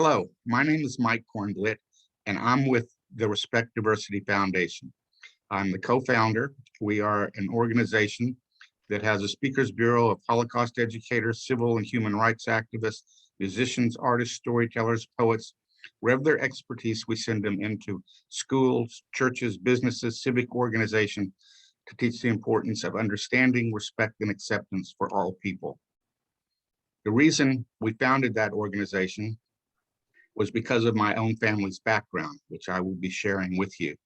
Hello, my name is Mike Korenblit, and I'm with the Respect Diversity Foundation. I'm the co-founder. We are an organization that has a speakers bureau of Holocaust educators, civil and human rights activists, musicians, artists, storytellers, poets. Wherever their expertise, we send them into schools, churches, businesses, civic organizations to teach the importance of understanding, respect, and acceptance for all people. The reason we founded that organization was because of my own family's background, which I will be sharing with you.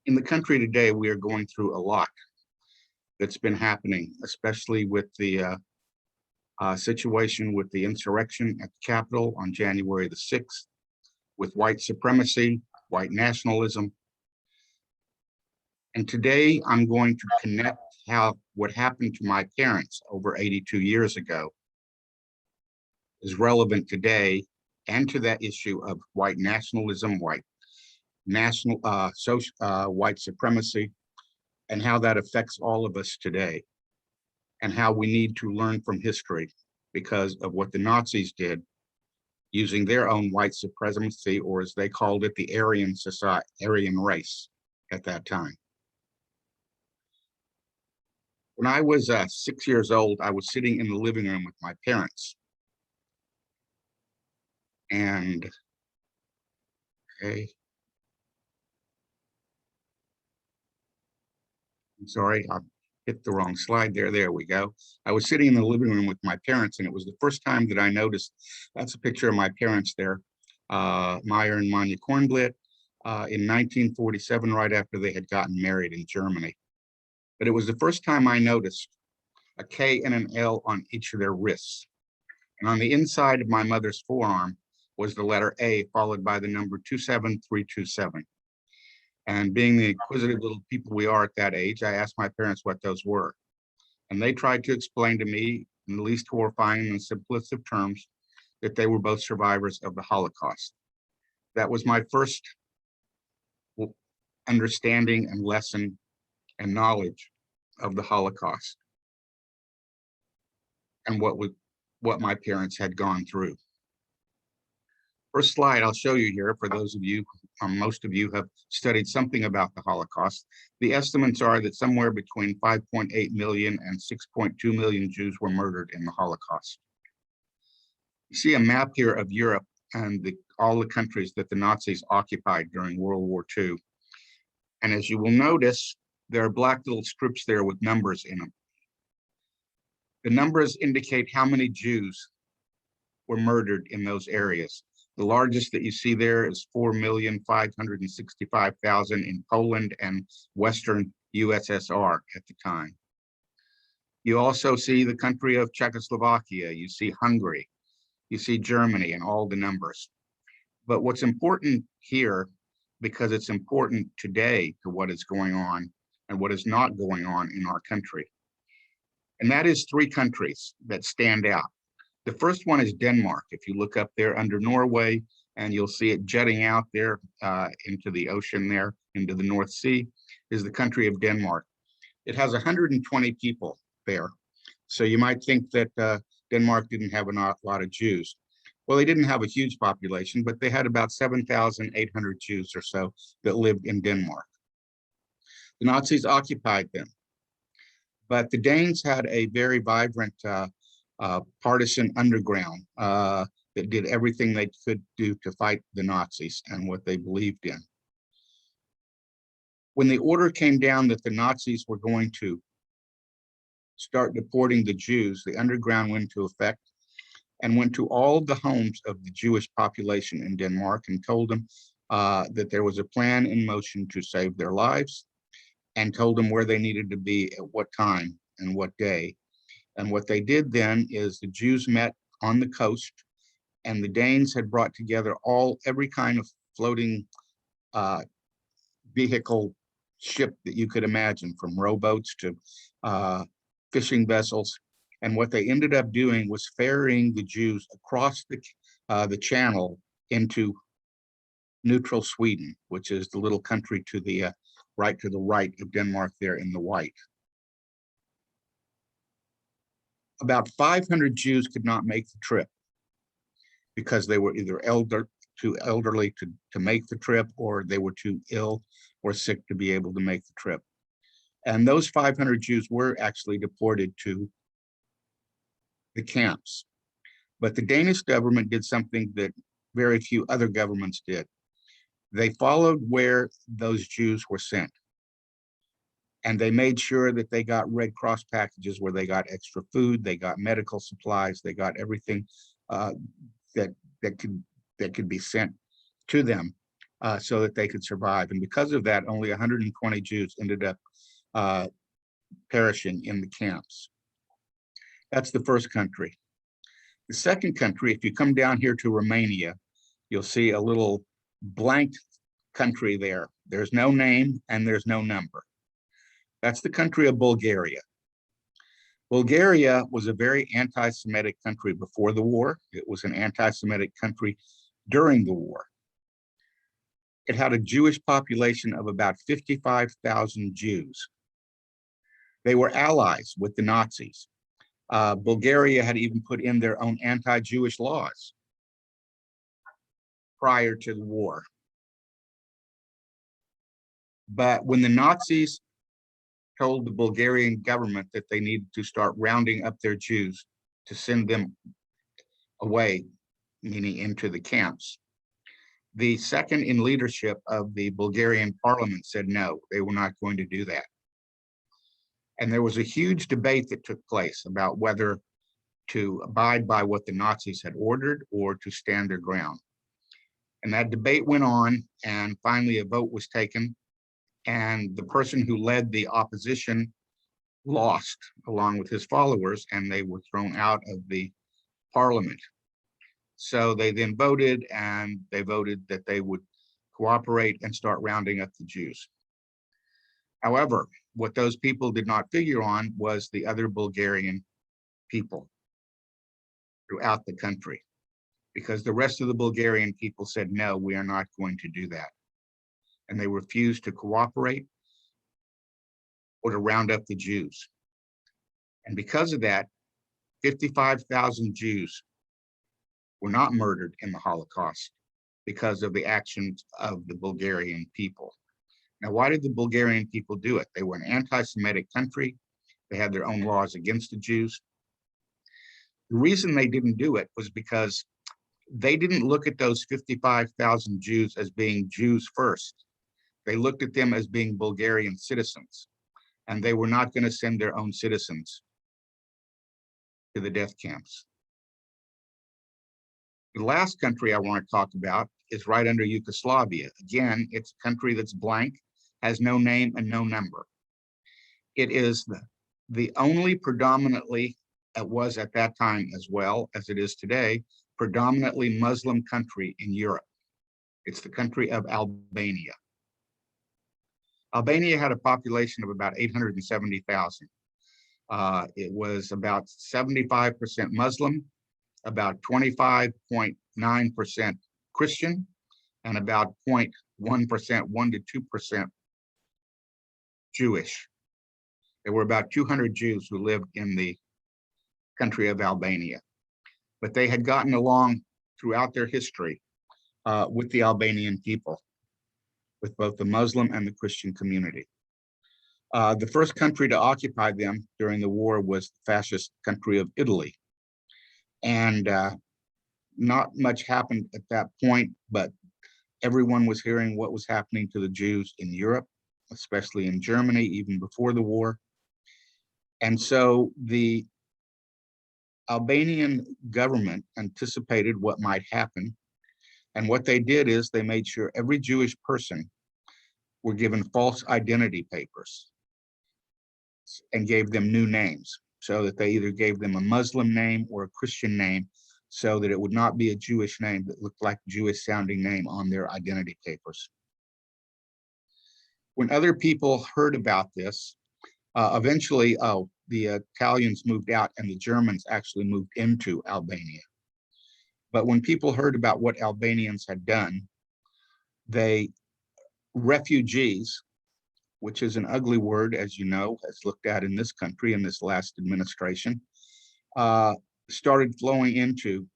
In the country today, we are going through a lot that's been happening, especially with the situation with the insurrection at the Capitol on January the 6th, with white supremacy, white nationalism. And today I'm going to connect how what happened to my parents over 82 years ago is relevant today and to that issue of white nationalism, white supremacy, and how that affects all of us today, and how we need to learn from history because of what the Nazis did using their own white supremacy, or as they called it, the Aryan society, Aryan race at that time. When I was 6 years old, I was sitting in the living room with my parents. And, okay. I'm sorry, I hit the wrong slide there. There we go. I was sitting in the living room with my parents, and it was the first time that I noticed, that's a picture of my parents there, Meyer and Manya Korenblit, in 1947, right after they had gotten married in Germany. But it was the first time I noticed a K and an L on each of their wrists. And on the inside of my mother's forearm was the letter A, followed by the number 27327. And being the inquisitive little people we are at that age, I asked my parents what those were. And they tried to explain to me, in the least horrifying and simplest of terms, that they were both survivors of the Holocaust. That was my first understanding and lesson and knowledge of the Holocaust and what my parents had gone through. First slide I'll show you here, for those of you, most of you have studied something about the Holocaust. The estimates are that somewhere between 5.8 million and 6.2 million Jews were murdered in the Holocaust. You see a map here of Europe and all the countries that the Nazis occupied during World War II. And as you will notice, there are black little strips there with numbers in them. The numbers indicate how many Jews were murdered in those areas. The largest that you see there is 4,565,000 in Poland and Western USSR at the time. You also see the country of Czechoslovakia, you see Hungary, you see Germany, and all the numbers. But what's important here, because it's important today to what is going on and what is not going on in our country, and that is three countries that stand out. The first one is Denmark. If you look up there under Norway, and you'll see it jetting out there into the ocean there, into the North Sea, is the country of Denmark. It has 120 people there. So you might think that Denmark didn't have a lot of Jews. Well, they didn't have a huge population, but they had about 7,800 Jews or so that lived in Denmark. The Nazis occupied them. But the Danes had a very vibrant partisan underground that did everything they could do to fight the Nazis and what they believed in. When the order came down that the Nazis were going to start deporting the Jews, the underground went into effect and went to all the homes of the Jewish population in Denmark and told them that there was a plan in motion to save their lives, and told them where they needed to be at what time and what day. And what they did then is the Jews met on the coast, and the Danes had brought together every kind of floating vehicle ship that you could imagine, from rowboats to fishing vessels. And what they ended up doing was ferrying the Jews across the channel into neutral Sweden, which is the little country to the right of Denmark there in the white. About 500 Jews could not make the trip. because they were either too elderly to make the trip, or they were too ill or sick to be able to make the trip. And those 500 Jews were actually deported to the camps. But the Danish government did something that very few other governments did. They followed where those Jews were sent. And they made sure that they got Red Cross packages where they got extra food, they got medical supplies, they got everything that could be sent to them so that they could survive. And because of that, only 120 Jews ended up perishing in the camps. That's the first country. The second country, if you come down here to Romania, you'll see a little blank country there. There's no name and there's no number. That's the country of Bulgaria. Bulgaria was a very anti-Semitic country before the war. It was an anti-Semitic country during the war. It had a Jewish population of about 55,000 Jews. They were allies with the Nazis. Bulgaria had even put in their own anti-Jewish laws prior to the war. But when the Nazis told the Bulgarian government that they needed to start rounding up their Jews to send them away, meaning into the camps, the second in leadership of the Bulgarian parliament said no, they were not going to do that. And there was a huge debate that took place about whether to abide by what the Nazis had ordered or to stand their ground. And that debate went on, and finally a vote was taken, and the person who led the opposition lost along with his followers, and they were thrown out of the parliament. So they then voted, and they voted that they would cooperate and start rounding up the Jews. However, what those people did not figure on was the other Bulgarian people throughout the country, because the rest of the Bulgarian people said, no, we are not going to do that. And they refused to cooperate or to round up the Jews. And because of that, 55,000 Jews were not murdered in the Holocaust because of the actions of the Bulgarian people. Now, why did the Bulgarian people do it? They were an anti-Semitic country. They had their own laws against the Jews. The reason they didn't do it was because they didn't look at those 55,000 Jews as being Jews first. They looked at them as being Bulgarian citizens, and they were not going to send their own citizens to the death camps. The last country I want to talk about is right under Yugoslavia. Again, it's a country that's blank, has no name and no number. It is the only predominantly, it was at that time as well as it is today, predominantly Muslim country in Europe. It's the country of Albania. Albania had a population of about 870,000. It was about 75% Muslim, about 25.9% Christian, and about 0.1%, 1 to 2% Jewish. There were about 200 Jews who lived in the country of Albania, but they had gotten along throughout their history with the Albanian people, with both the Muslim and the Christian community. The first country to occupy them during the war was the fascist country of Italy. And not much happened at that point, but everyone was hearing what was happening to the Jews in Europe, especially in Germany, even before the war. And so the Albanian government anticipated what might happen. And what they did is they made sure every Jewish person were given false identity papers and gave them new names, so that they either gave them a Muslim name or a Christian name, so that it would not be a Jewish name that looked like a Jewish sounding name on their identity papers. When other people heard about this, eventually the Italians moved out and the Germans actually moved into Albania. But when people heard about what Albanians had done, refugees, which is an ugly word, as you know, as looked at in this country in this last administration, started flowing into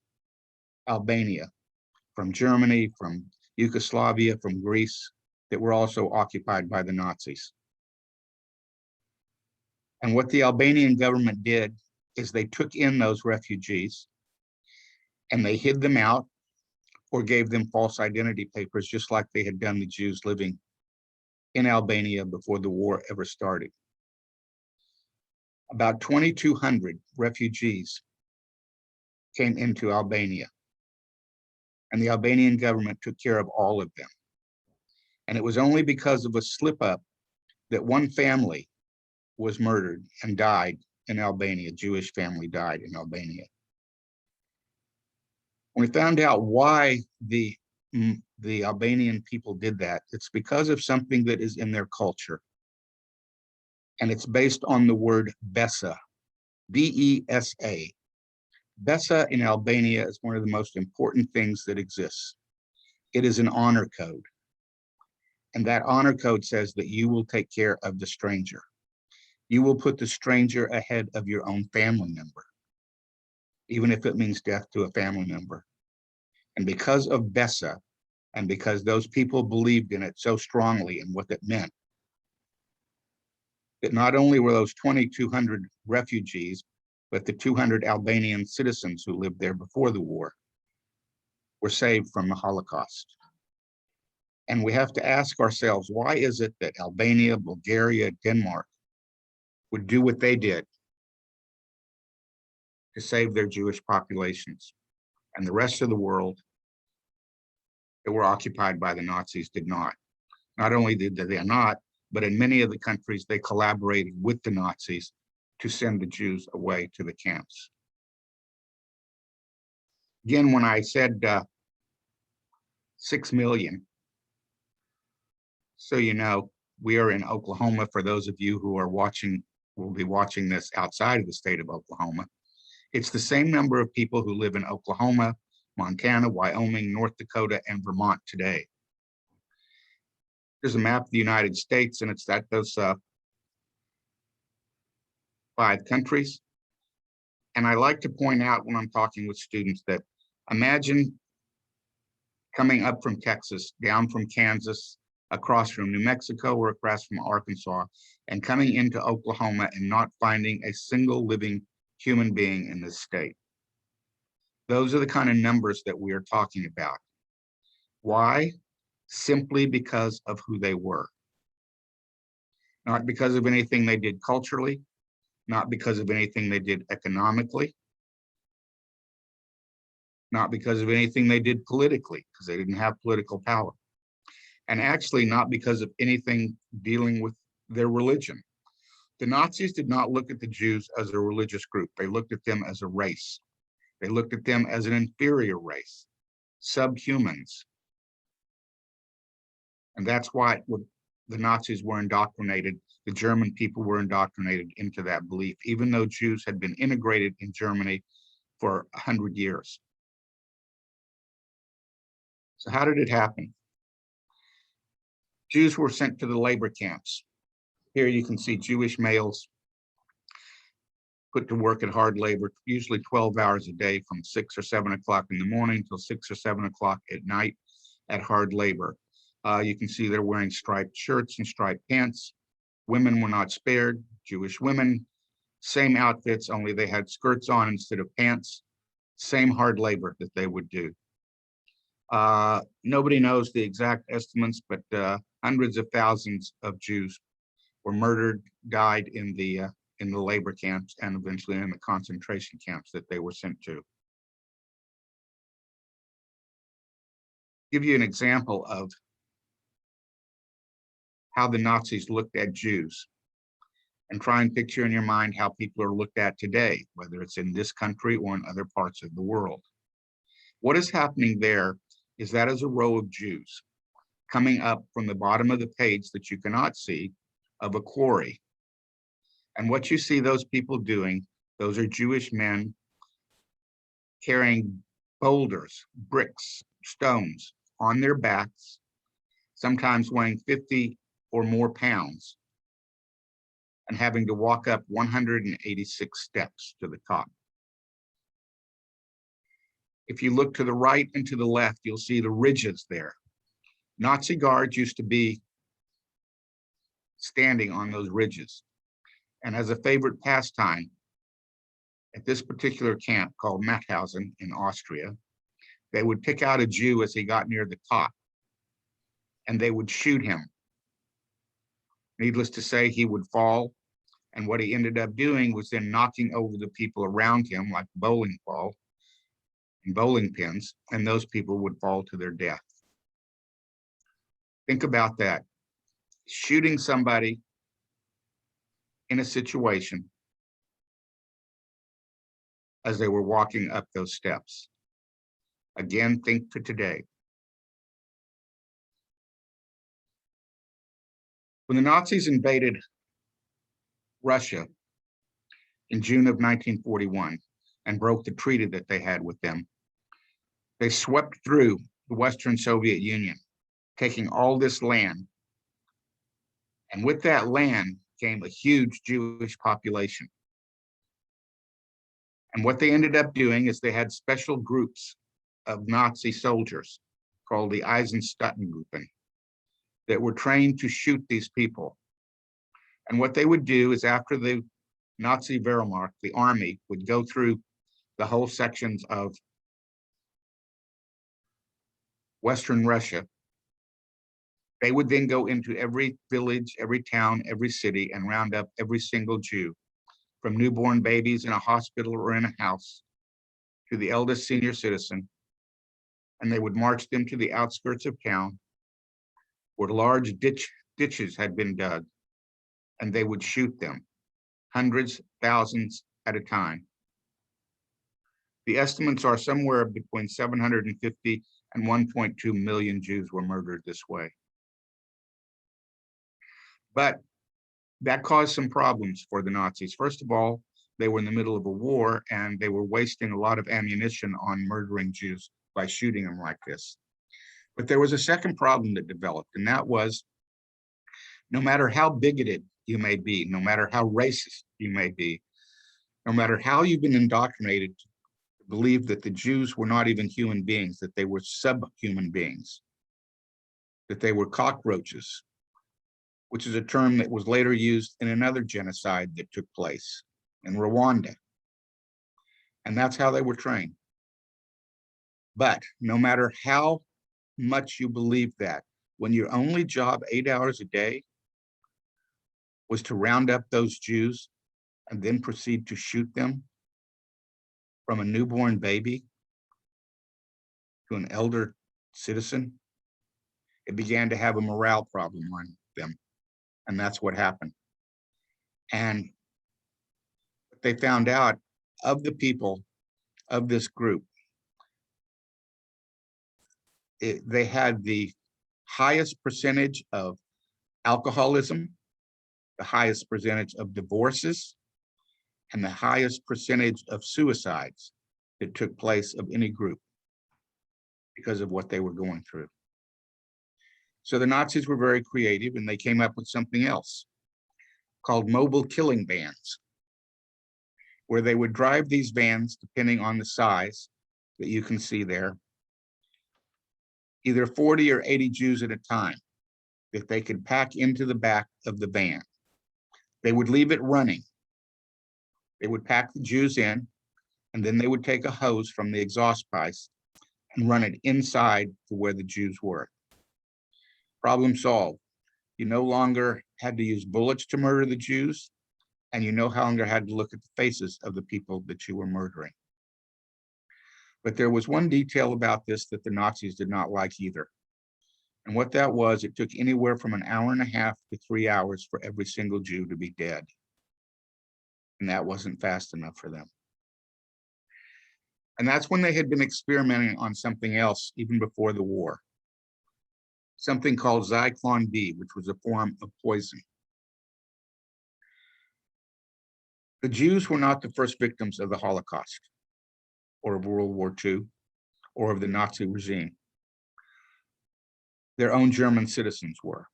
Albania, from Germany, from Yugoslavia, from Greece, that were also occupied by the Nazis. And what the Albanian government did is they took in those refugees and they hid them out or gave them false identity papers, just like they had done the Jews living in Albania before the war ever started. About 2,200 refugees came into Albania, and the Albanian government took care of all of them. And it was only because of a slip up that one family was murdered and died in Albania. A Jewish family died in Albania. When we found out why the Albanian people did that, it's because of something that is in their culture. And it's based on the word Besa, B-E-S-A. Besa in Albania is one of the most important things that exists. It is an honor code. And that honor code says that you will take care of the stranger. You will put the stranger ahead of your own family member, even if it means death to a family member. And because of Besa, and because those people believed in it so strongly and what it meant, that not only were those 2,200 refugees, but the 200 Albanian citizens who lived there before the war were saved from the Holocaust. And we have to ask ourselves, why is it that Albania, Bulgaria, Denmark would do what they did to save their Jewish populations, and the rest of the world that were occupied by the Nazis did not? Not only did they not, but in many of the countries, they collaborated with the Nazis to send the Jews away to the camps. Again, when I said 6 million, so you know, we are in Oklahoma. For those of you who are watching, will be watching this outside of the state of Oklahoma. It's the same number of people who live in Oklahoma, Montana, Wyoming, North Dakota, and Vermont today. There's a map of the United States, and it's those 5 countries. And I like to point out when I'm talking with students that imagine coming up from Texas, down from Kansas, across from New Mexico or across from Arkansas, and coming into Oklahoma and not finding a single living human being in this state. Those are the kind of numbers that we are talking about. Why? Simply because of who they were. Not because of anything they did culturally, not because of anything they did economically, not because of anything they did politically, because they didn't have political power, and actually not because of anything dealing with their religion. The Nazis did not look at the Jews as a religious group. They looked at them as a race. They looked at them as an inferior race, subhumans. And that's why the Nazis were indoctrinated, the German people were indoctrinated into that belief, even though Jews had been integrated in Germany for 100 years. So how did it happen? Jews were sent to the labor camps. Here you can see Jewish males put to work at hard labor, usually 12 hours a day from 6 or 7 o'clock in the morning till 6 or 7 o'clock at night at hard labor. You can see they're wearing striped shirts and striped pants. Women were not spared. Jewish women, same outfits, only they had skirts on instead of pants. Same hard labor that they would do. Nobody knows the exact estimates, but hundreds of thousands of Jews were murdered, died in the labor camps, and eventually in the concentration camps that they were sent to. Give you an example of how the Nazis looked at Jews, and try and picture in your mind how people are looked at today, whether it's in this country or in other parts of the world. What is happening there is that is a row of Jews coming up from the bottom of the page that you cannot see of a quarry. And what you see those people doing, those are Jewish men carrying boulders, bricks, stones on their backs, sometimes weighing 50 or more pounds, and having to walk up 186 steps to the top. If you look to the right and to the left, you'll see the ridges there. Nazi guards used to be standing on those ridges. And as a favorite pastime, at this particular camp called Mauthausen in Austria, they would pick out a Jew as he got near the top, and they would shoot him. Needless to say, he would fall, and what he ended up doing was then knocking over the people around him like bowling ball and bowling pins, and those people would fall to their death. Think about that. Shooting somebody in a situation as they were walking up those steps. Again, think to today. When the Nazis invaded Russia in June of 1941 and broke the treaty that they had with them, they swept through the Western Soviet Union, taking all this land. And with that land came a huge Jewish population. And what they ended up doing is they had special groups of Nazi soldiers called the Eisenstattengruppen that were trained to shoot these people. And what they would do is after the Nazi Wehrmacht, the army, would go through the whole sections of Western Russia, they would then go into every village, every town, every city, and round up every single Jew, from newborn babies in a hospital or in a house to the eldest senior citizen, and they would march them to the outskirts of town where large ditches had been dug, and they would shoot them, hundreds, thousands at a time. The estimates are somewhere between 750 and 1.2 million Jews were murdered this way. But that caused some problems for the Nazis. First of all, they were in the middle of a war and they were wasting a lot of ammunition on murdering Jews by shooting them like this. But there was a second problem that developed, and that was no matter how bigoted you may be, no matter how racist you may be, no matter how you've been indoctrinated to believe that the Jews were not even human beings, that they were subhuman beings, that they were cockroaches, which is a term that was later used in another genocide that took place in Rwanda. And that's how they were trained. But no matter how much you believe that, when your only job 8 hours a day was to round up those Jews and then proceed to shoot them, from a newborn baby to an elder citizen, it began to have a morale problem on them. And that's what happened. And they found out of the people of this group, they had the highest percentage of alcoholism, the highest percentage of divorces, and the highest percentage of suicides that took place of any group because of what they were going through. So the Nazis were very creative, and they came up with something else called mobile killing vans, where they would drive these vans, depending on the size that you can see there, either 40 or 80 Jews at a time that they could pack into the back of the van. They would leave it running. They would pack the Jews in, and then they would take a hose from the exhaust pipes and run it inside to where the Jews were. Problem solved. You no longer had to use bullets to murder the Jews, and you no longer had to look at the faces of the people that you were murdering. But there was one detail about this that the Nazis did not like either. And what that was, it took anywhere from an hour and a half to 3 hours for every single Jew to be dead. And that wasn't fast enough for them. And that's when they had been experimenting on something else even before the war. Something called Zyklon B, which was a form of poison. The Jews were not the first victims of the Holocaust or of World War II or of the Nazi regime. Their own German citizens were.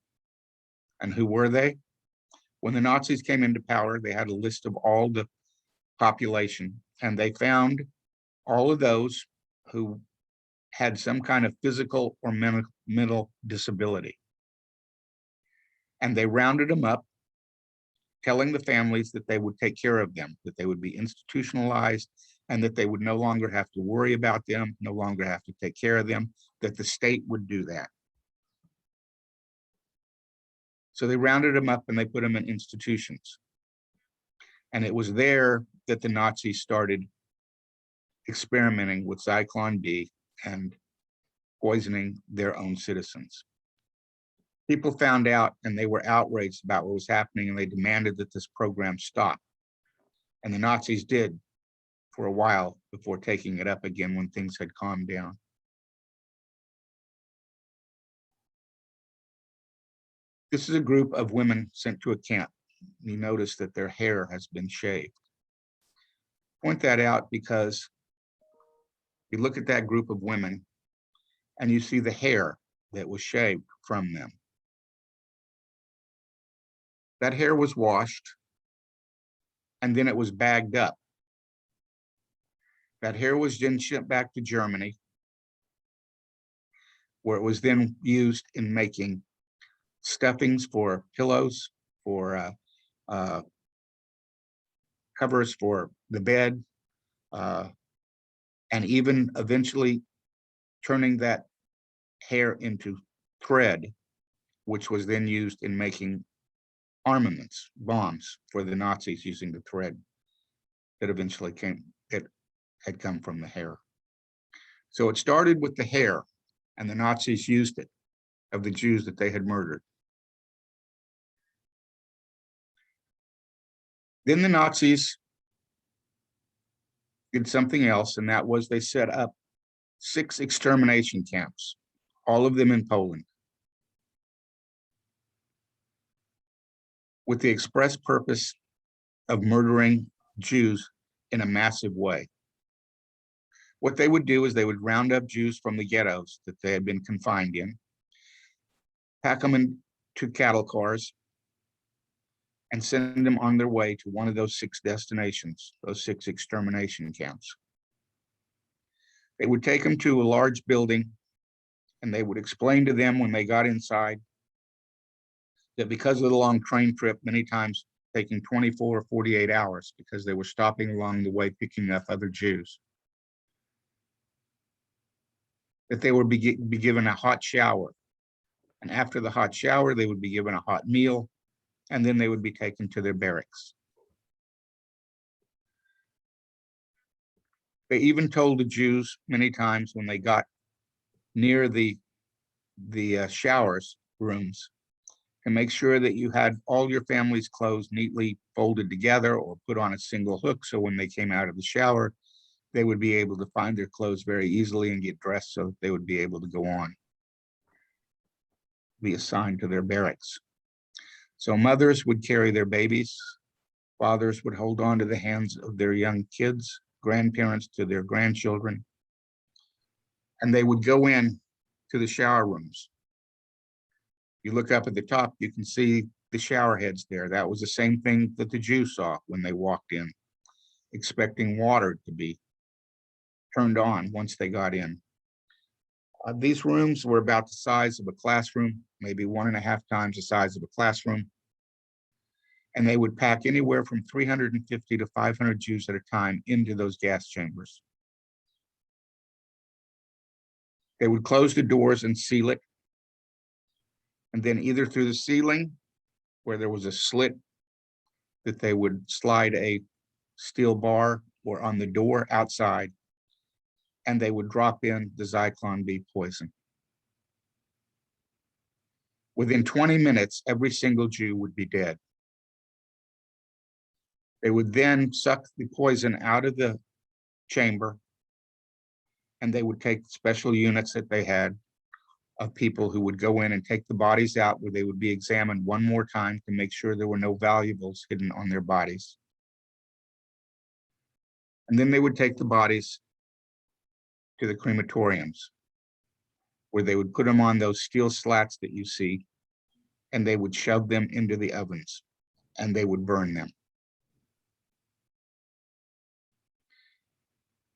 And who were they? When the Nazis came into power, they had a list of all the population, and they found all of those who had some kind of physical or mental disability. And they rounded them up, telling the families that they would take care of them, that they would be institutionalized, and that they would no longer have to worry about them, no longer have to take care of them, that the state would do that. So they rounded them up and they put them in institutions. And it was there that the Nazis started experimenting with Zyklon B and poisoning their own citizens. People found out and they were outraged about what was happening, and they demanded that this program stop. And the Nazis did for a while before taking it up again when things had calmed down. This is a group of women sent to a camp. You notice that their hair has been shaved. Point that out because you look at that group of women and you see the hair that was shaved from them. That hair was washed and then it was bagged up. That hair was then shipped back to Germany, where it was then used in making stuffings for pillows, for covers for the bed, and even eventually turning that hair into thread, which was then used in making armaments, bombs for the Nazis using the thread that eventually had come from the hair. So it started with the hair, and the Nazis used it of the Jews that they had murdered. Then the Nazis did something else, and that was they set up 6 extermination camps, all of them in Poland, with the express purpose of murdering Jews in a massive way. What they would do is they would round up Jews from the ghettos that they had been confined in, pack them into cattle cars, and send them on their way to one of those 6 destinations, those 6 extermination camps. They would take them to a large building, and they would explain to them when they got inside that because of the long train trip, many times taking 24 or 48 hours, because they were stopping along the way picking up other Jews, that they would be given a hot shower. And after the hot shower, they would be given a hot meal, and then they would be taken to their barracks. They even told the Jews many times when they got near the showers rooms to make sure that you had all your family's clothes neatly folded together or put on a single hook, so when they came out of the shower, they would be able to find their clothes very easily and get dressed so that they would be able to go on, be assigned to their barracks. So mothers would carry their babies, fathers would hold on to the hands of their young kids, grandparents to their grandchildren, and they would go in to the shower rooms. You look up at the top, you can see the shower heads there. That was the same thing that the Jews saw when they walked in, expecting water to be turned on once they got in. These rooms were about the size of a classroom, maybe 1.5 times the size of a classroom. And they would pack anywhere from 350 to 500 Jews at a time into those gas chambers. They would close the doors and seal it. And then either through the ceiling, where there was a slit that they would slide a steel bar, or on the door outside, and they would drop in the Zyklon B poison. Within 20 minutes, every single Jew would be dead. They would then suck the poison out of the chamber, and they would take special units that they had of people who would go in and take the bodies out, where they would be examined one more time to make sure there were no valuables hidden on their bodies. And then they would take the bodies to the crematoriums, where they would put them on those steel slats that you see, and they would shove them into the ovens, and they would burn them.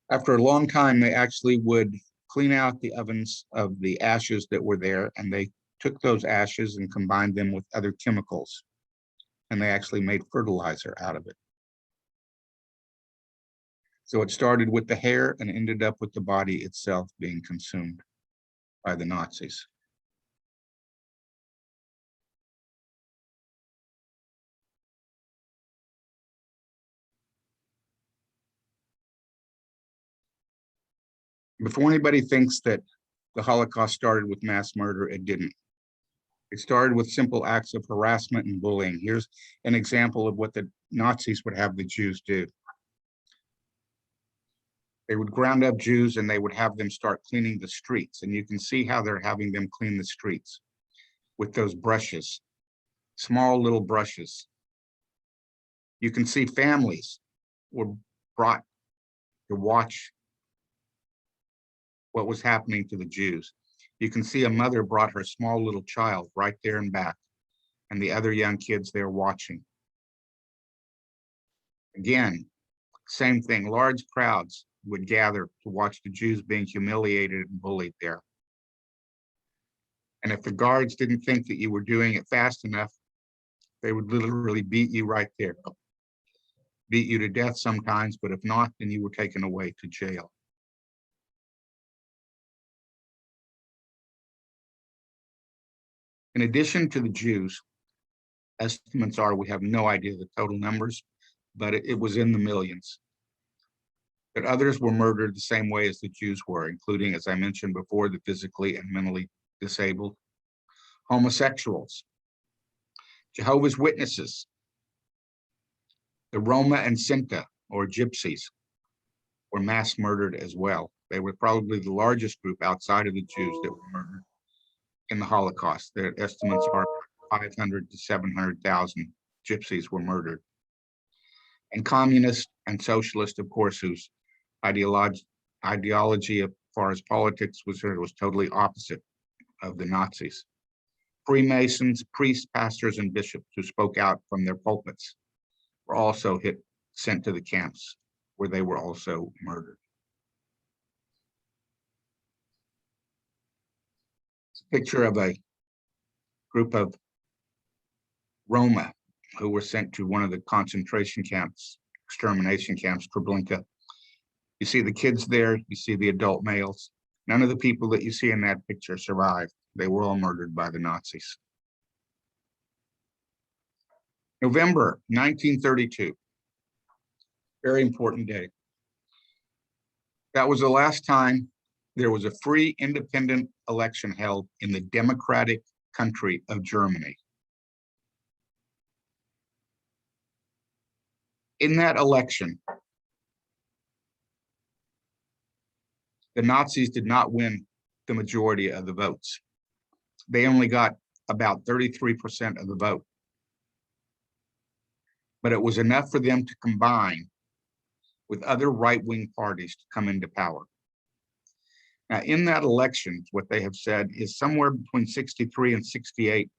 After a long time, they actually would clean out the ovens of the ashes that were there, and they took those ashes and combined them with other chemicals, and they actually made fertilizer out of it. So it started with the hair and ended up with the body itself being consumed by the Nazis. Before anybody thinks that the Holocaust started with mass murder, it didn't. It started with simple acts of harassment and bullying. Here's an example of what the Nazis would have the Jews do. They would ground up Jews and they would have them start cleaning the streets. And you can see how they're having them clean the streets with those brushes, small little brushes. You can see families were brought to watch what was happening to the Jews. You can see a mother brought her small little child right there and back, and the other young kids there watching. Again, same thing, large crowds would gather to watch the Jews being humiliated and bullied there. And if the guards didn't think that you were doing it fast enough, they would literally beat you right there. Beat you to death sometimes, but if not, then you were taken away to jail. In addition to the Jews, estimates are, we have no idea the total numbers, but it was in the millions. But others were murdered the same way as the Jews were, including, as I mentioned before, the physically and mentally disabled, homosexuals, Jehovah's Witnesses, the Roma and Sinti, or Gypsies, were mass murdered as well. They were probably the largest group outside of the Jews that were murdered in the Holocaust. Their estimates are 500 to 700,000 Gypsies were murdered. And communists and socialists, of course, whose ideology as far as politics was totally opposite of the Nazis. Freemasons, priests, pastors, and bishops who spoke out from their pulpits were also sent to the camps where they were also murdered. It's a picture of a group of Roma who were sent to one of the concentration camps, extermination camps, Treblinka. You see the kids there, you see the adult males. None of the people that you see in that picture survived. They were all murdered by the Nazis. November 1932, very important day. That was the last time there was a free, independent election held in the democratic country of Germany. In that election, the Nazis did not win the majority of the votes. They only got about 33% of the vote. But it was enough for them to combine with other right-wing parties to come into power. Now, in that election, what they have said is somewhere between 63 and 68%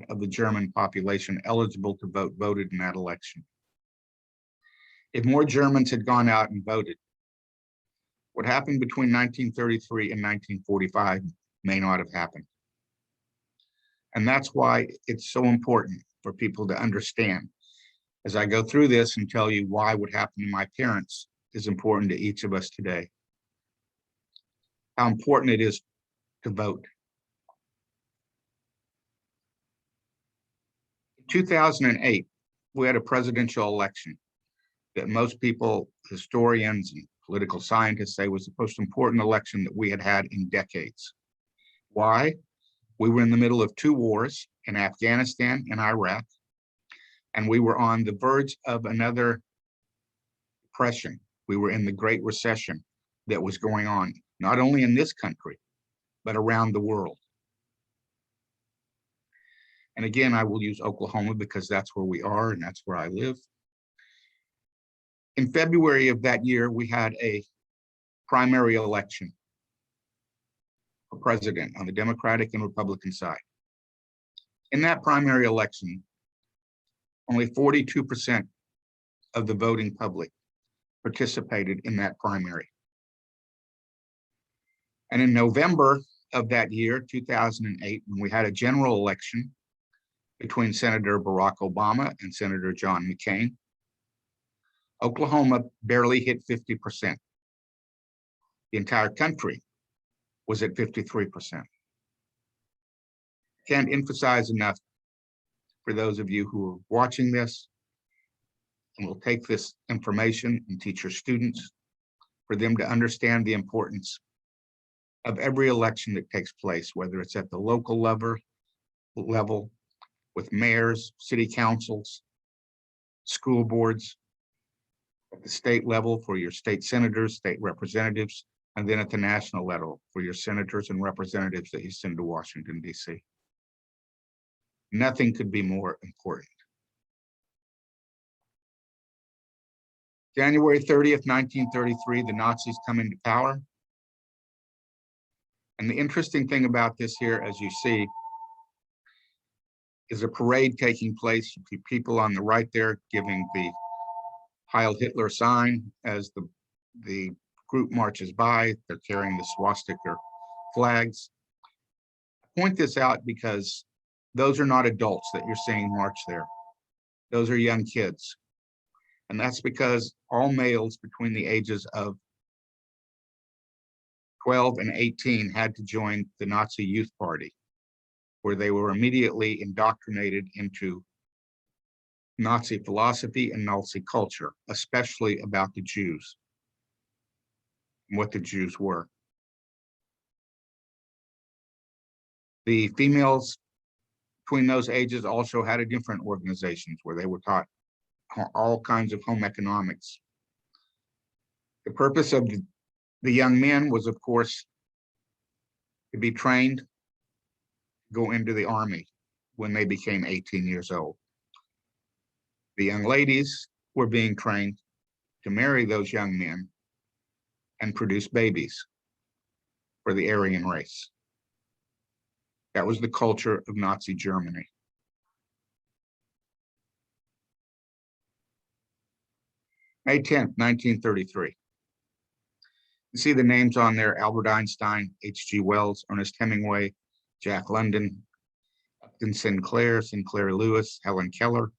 of the German population eligible to vote voted in that election. If more Germans had gone out and voted, what happened between 1933 and 1945 may not have happened. And that's why it's so important for people to understand. As I go through this and tell you why what happened to my parents is important to each of us today. How important it is to vote. In 2008, we had a presidential election that most people, historians and political scientists say was the most important election that we had had in decades. Why? We were in the middle of two wars in Afghanistan and Iraq, and we were on the verge of another depression. We were in the Great Recession that was going on, not only in this country, but around the world. And again, I will use Oklahoma because that's where we are and that's where I live. In February of that year, we had a primary election for president on the Democratic and Republican side. In that primary election, only 42% of the voting public participated in that primary. And in November of that year, 2008, when we had a general election between Senator Barack Obama and Senator John McCain, Oklahoma barely hit 50%. The entire country was at 53%. Can't emphasize enough for those of you who are watching this and will take this information and teach your students, for them to understand the importance of every election that takes place, whether it's at the local level with mayors, city councils, school boards, at the state level for your state senators, state representatives, and then at the national level for your senators and representatives that you send to Washington, D.C. Nothing could be more important. January 30th, 1933, the Nazis come into power. And the interesting thing about this here, as you see, is a parade taking place. You see people on the right there giving the Heil Hitler sign as the group marches by. They're carrying the swastika flags. I point this out because those are not adults that you're seeing march there. Those are young kids. And that's because all males between the ages of 12 and 18 had to join the Nazi Youth Party, where they were immediately indoctrinated into Nazi philosophy and Nazi culture, especially about the Jews and what the Jews were. The females between those ages also had a different organizations where they were taught all kinds of home economics. The purpose of the young men was, of course, to be trained, go into the army when they became 18 years old. The young ladies were being trained to marry those young men and produce babies for the Aryan race. That was the culture of Nazi Germany. May 10th, 1933. You see the names on there: Albert Einstein, H.G. Wells, Ernest Hemingway, Jack London, Upton Sinclair, Sinclair Lewis, Helen Keller,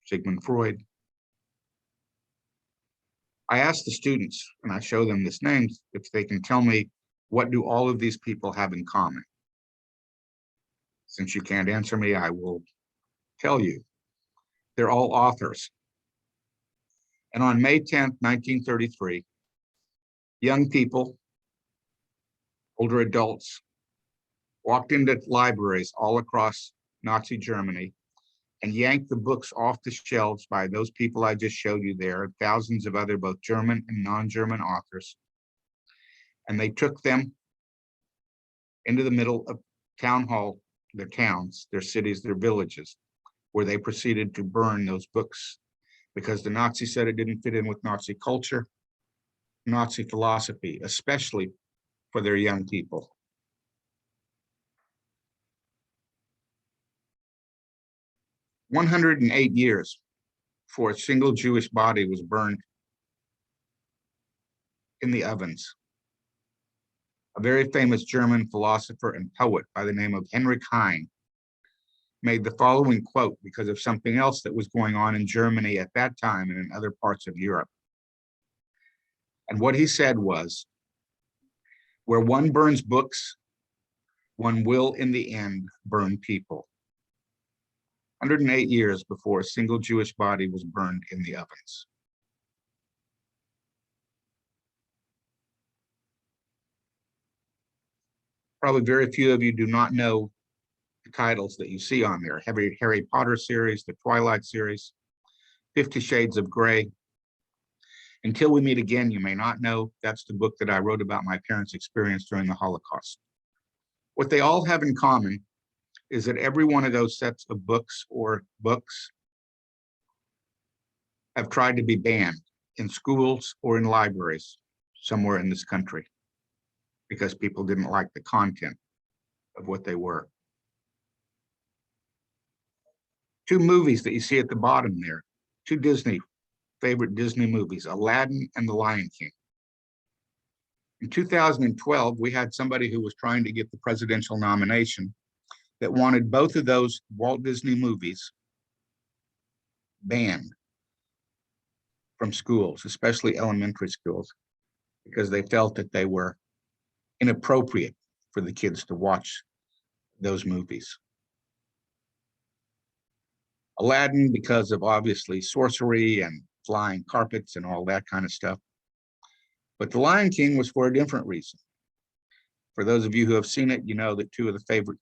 Sigmund Freud. I ask the students, and I show them these names, if they can tell me, what do all of these people have in common? Since you can't answer me, I will tell you. They're all authors. And on May 10th, 1933, young people, older adults, walked into libraries all across Nazi Germany and yanked the books off the shelves by those people I just showed you there, thousands of other both German and non-German authors. And they took them into the middle of town hall, their towns, their cities, their villages, where they proceeded to burn those books because the Nazis said it didn't fit in with Nazi culture, Nazi philosophy, especially for their young people. "108 years before a single Jewish body was burned in the ovens. A very famous German philosopher and poet by the name of Heinrich Heine made the following quote because of something else that was going on in Germany at that time and in other parts of Europe. And what he said was, "Where one burns books, one will in the end burn people." 108 years before a single Jewish body was burned in the ovens. Probably very few of you do not know the titles that you see on there: Harry Potter series, the Twilight series, 50 Shades of Grey. Until we meet again, you may not know that's the book that I wrote about my parents' experience during the Holocaust. What they all have in common is that every one of those sets of books have tried to be banned in schools or in libraries somewhere in this country because people didn't like the content of what they were. Two movies that you see at the bottom there, two Disney favorite Disney movies, Aladdin and The Lion King. In 2012, we had somebody who was trying to get the presidential nomination that wanted both of those Walt Disney movies banned from schools, especially elementary schools, because they felt that they were inappropriate for the kids to watch those movies. Aladdin, because of obviously sorcery and flying carpets and all that kind of stuff. But The Lion King was for a different reason. For those of you who have seen it, you know that two of the favorite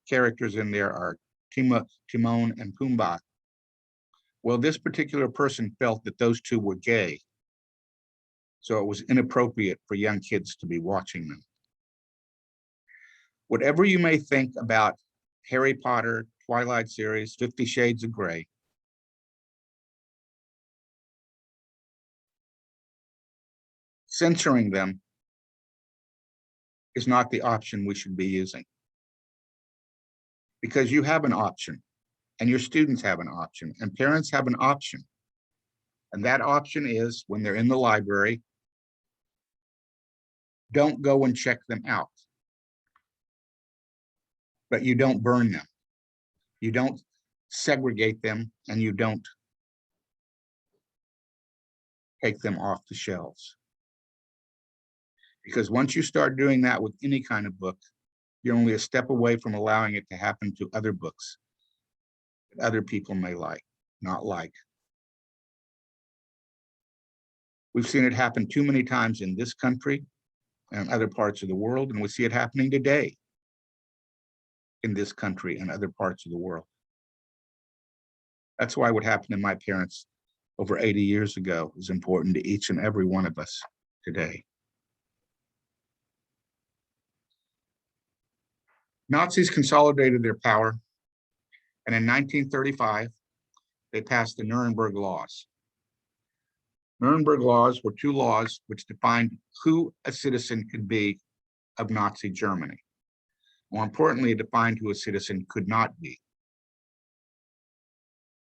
characters in there are Timon and Pumbaa. Well, this particular person felt that those two were gay, so it was inappropriate for young kids to be watching them. Whatever you may think about Harry Potter, Twilight series, 50 Shades of Grey, censoring them is not the option we should be using. Because you have an option, and your students have an option, and parents have an option. And that option is, when they're in the library, don't go and check them out. But you don't burn them. You don't segregate them, and you don't take them off the shelves. Because once you start doing that with any kind of book, you're only a step away from allowing it to happen to other books that other people may not like. We've seen it happen too many times in this country and other parts of the world, and we see it happening today in this country and other parts of the world. That's why what happened to my parents over 80 years ago is important to each and every one of us today. Nazis consolidated their power, and in 1935, they passed the Nuremberg Laws. Nuremberg laws were two laws which defined who a citizen could be of Nazi Germany. More importantly, it defined who a citizen could not be.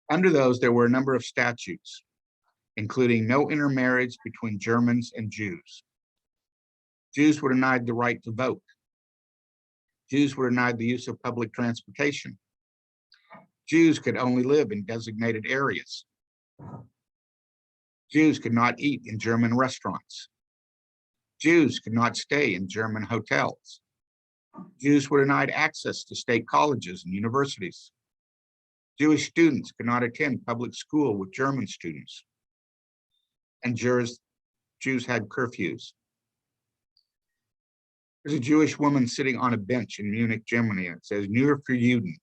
Under those, there were a number of statutes, including no intermarriage between Germans and Jews. Jews were denied the right to vote. Jews were denied the use of public transportation. Jews could only live in designated areas. Jews could not eat in German restaurants. Jews could not stay in German hotels. Jews were denied access to state colleges and universities. Jewish students could not attend public school with German students. And Jews had curfews. There's a Jewish woman sitting on a bench in Munich, Germany, and it says, "Nur für Juden,"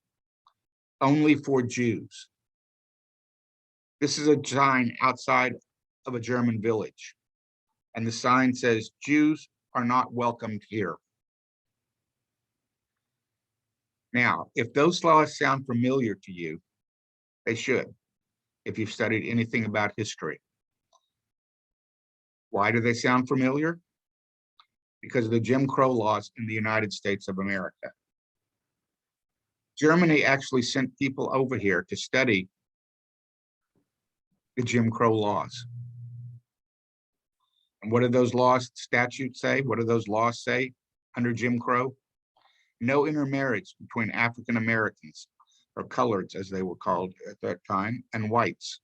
only for Jews. This is a sign outside of a German village. And the sign says, "Jews are not welcomed here." Now, if those laws sound familiar to you, they should, if you've studied anything about history. Why do they sound familiar? Because of the Jim Crow laws in the United States of America. Germany actually sent people over here to study the Jim Crow laws. And what do those statutes say? What do those laws say under Jim Crow? No intermarriage between African Americans, or coloreds as they were called at that time, and whites.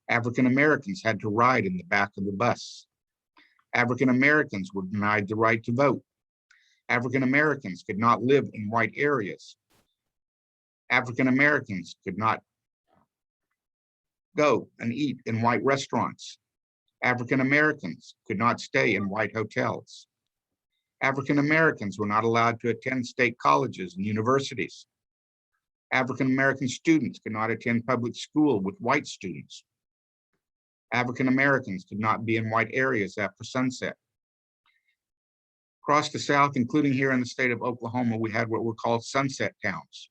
African Americans had to ride in the back of the bus. African Americans were denied the right to vote. African Americans could not live in white areas. African Americans could not go and eat in white restaurants. African Americans could not stay in white hotels. African Americans were not allowed to attend state colleges and universities. African American students could not attend public school with white students. African Americans could not be in white areas after sunset. Across the South, including here in the state of Oklahoma, we had what were called sunset towns,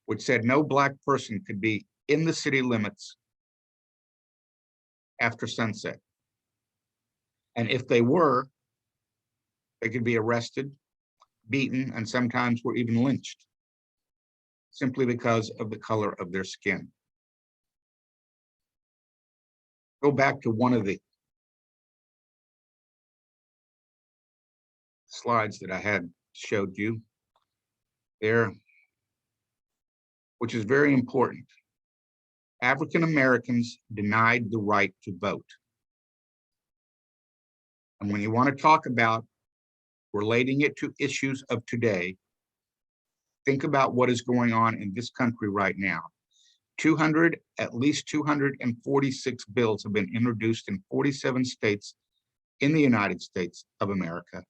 which said no Black person could be in the city limits after sunset. And if they were, they could be arrested, beaten, and sometimes were even lynched, simply because of the color of their skin. Go back to one of the slides that I had showed you there, which is very important. African Americans denied the right to vote. And when you want to talk about relating it to issues of today, think about what is going on in this country right now. At least 246 bills have been introduced in 47 states in the United States of America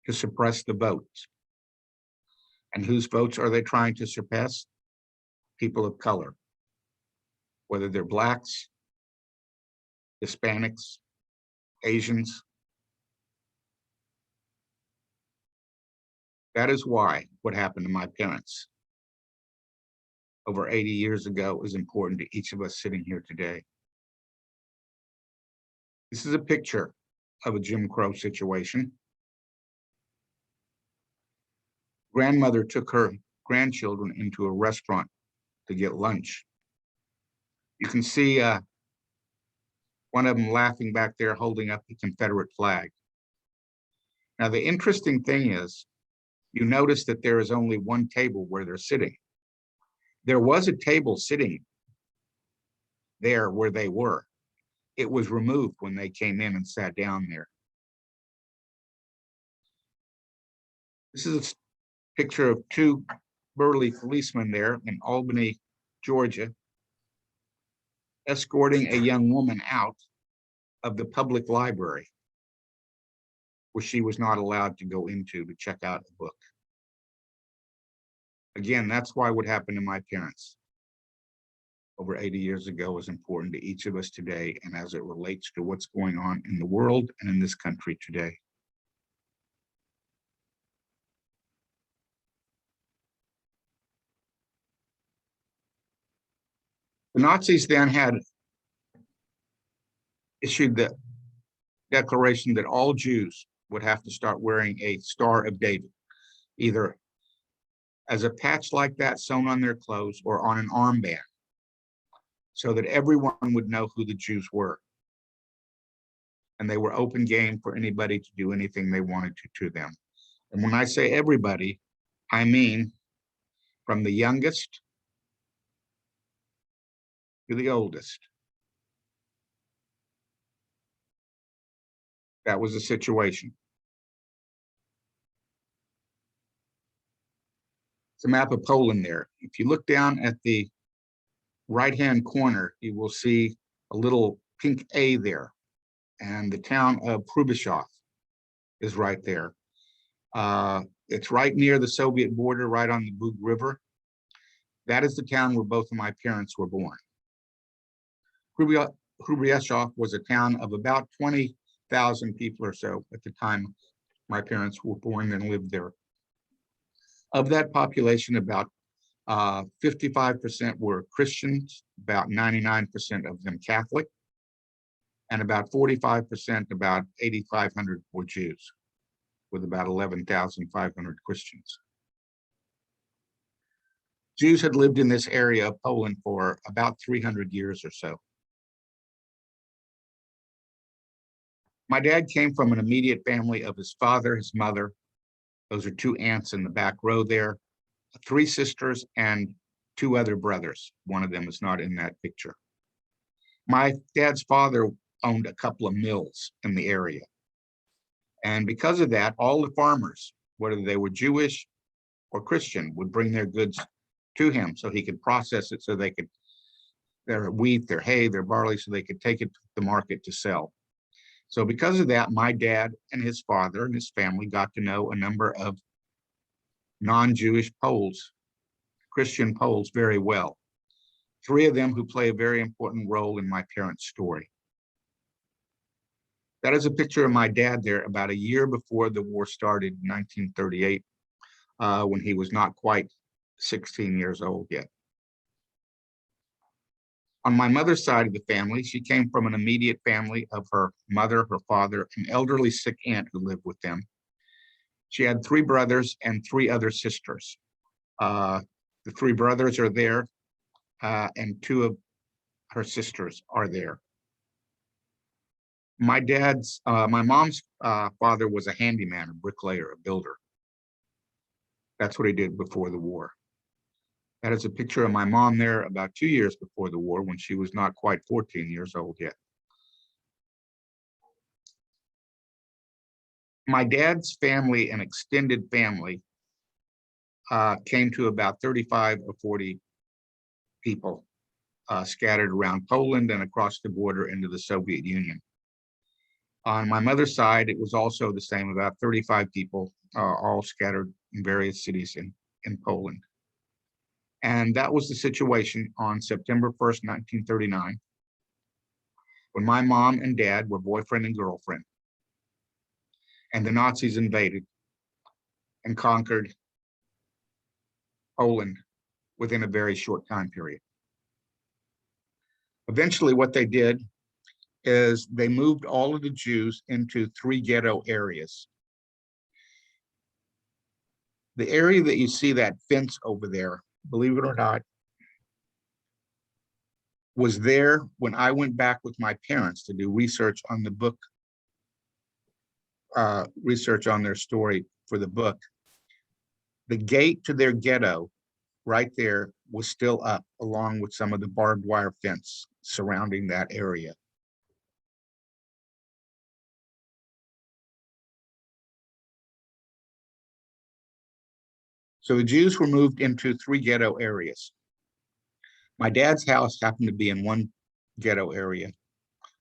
to suppress the votes. And whose votes are they trying to suppress? People of color, whether they're Blacks, Hispanics, Asians. That is why what happened to my parents over 80 years ago is important to each of us sitting here today. This is a picture of a Jim Crow situation. Grandmother took her grandchildren into a restaurant to get lunch. You can see one of them laughing back there, holding up the Confederate flag. Now, the interesting thing is, you notice that there is only one table where they're sitting. There was a table sitting there where they were. It was removed when they came in and sat down there. This is a picture of two burly policemen there in Albany, Georgia, escorting a young woman out of the public library, which she was not allowed to go into to check out a book. Again, that's why what happened to my parents over 80 years ago is important to each of us today, and as it relates to what's going on in the world and in this country today. The Nazis then had issued the declaration that all Jews would have to start wearing a Star of David, either as a patch like that sewn on their clothes or on an armband, so that everyone would know who the Jews were. And they were open game for anybody to do anything they wanted to them. And when I say everybody, I mean from the youngest to the oldest. That was the situation. It's a map of Poland there. If you look down at the right-hand corner, you will see a little pink A there. And the town of Prubyszow is right there. It's right near the Soviet border, right on the Bug River. That is the town where both of my parents were born. Prubyszow was a town of about 20,000 people or so at the time my parents were born and lived there. Of that population, about 55% were Christians, about 99% of them Catholic, and about 45%, about 8,500 were Jews, with about 11,500 Christians. Jews had lived in this area of Poland for about 300 years or so. My dad came from an immediate family of his father, his mother. Those are two aunts in the back row there, 3 sisters and 2 other brothers. One of them is not in that picture. My dad's father owned a couple of mills in the area. And because of that, all the farmers, whether they were Jewish or Christian, would bring their goods to him so he could process it, so they could, their wheat, their hay, their barley, so they could take it to the market to sell. So because of that, my dad and his father and his family got to know a number of non-Jewish Poles, Christian Poles, very well. 3 of them who play a very important role in my parents' story. That is a picture of my dad there about a year before the war started in 1938, when he was not quite 16 years old yet. On my mother's side of the family, she came from an immediate family of her mother, her father, an elderly sick aunt who lived with them. She had 3 brothers and 3 other sisters. The 3 brothers are there, and 2 of her sisters are there. My mom's father was a handyman, a bricklayer, a builder. That's what he did before the war. That is a picture of my mom there about 2 years before the war, when she was not quite 14 years old yet. My dad's family and extended family came to about 35 or 40 people scattered around Poland and across the border into the Soviet Union. On my mother's side, it was also the same, about 35 people, all scattered in various cities in Poland. And that was the situation on September 1st, 1939, when my mom and dad were boyfriend and girlfriend, and the Nazis invaded and conquered Poland within a very short time period. Eventually, what they did is they moved all of the Jews into 3 ghetto areas. The area that you see, that fence over there, believe it or not, was there when I went back with my parents to do research on the book, research on their story for the book. The gate to their ghetto right there was still up, along with some of the barbed wire fence surrounding that area. So the Jews were moved into 3 ghetto areas. My dad's house happened to be in one ghetto area.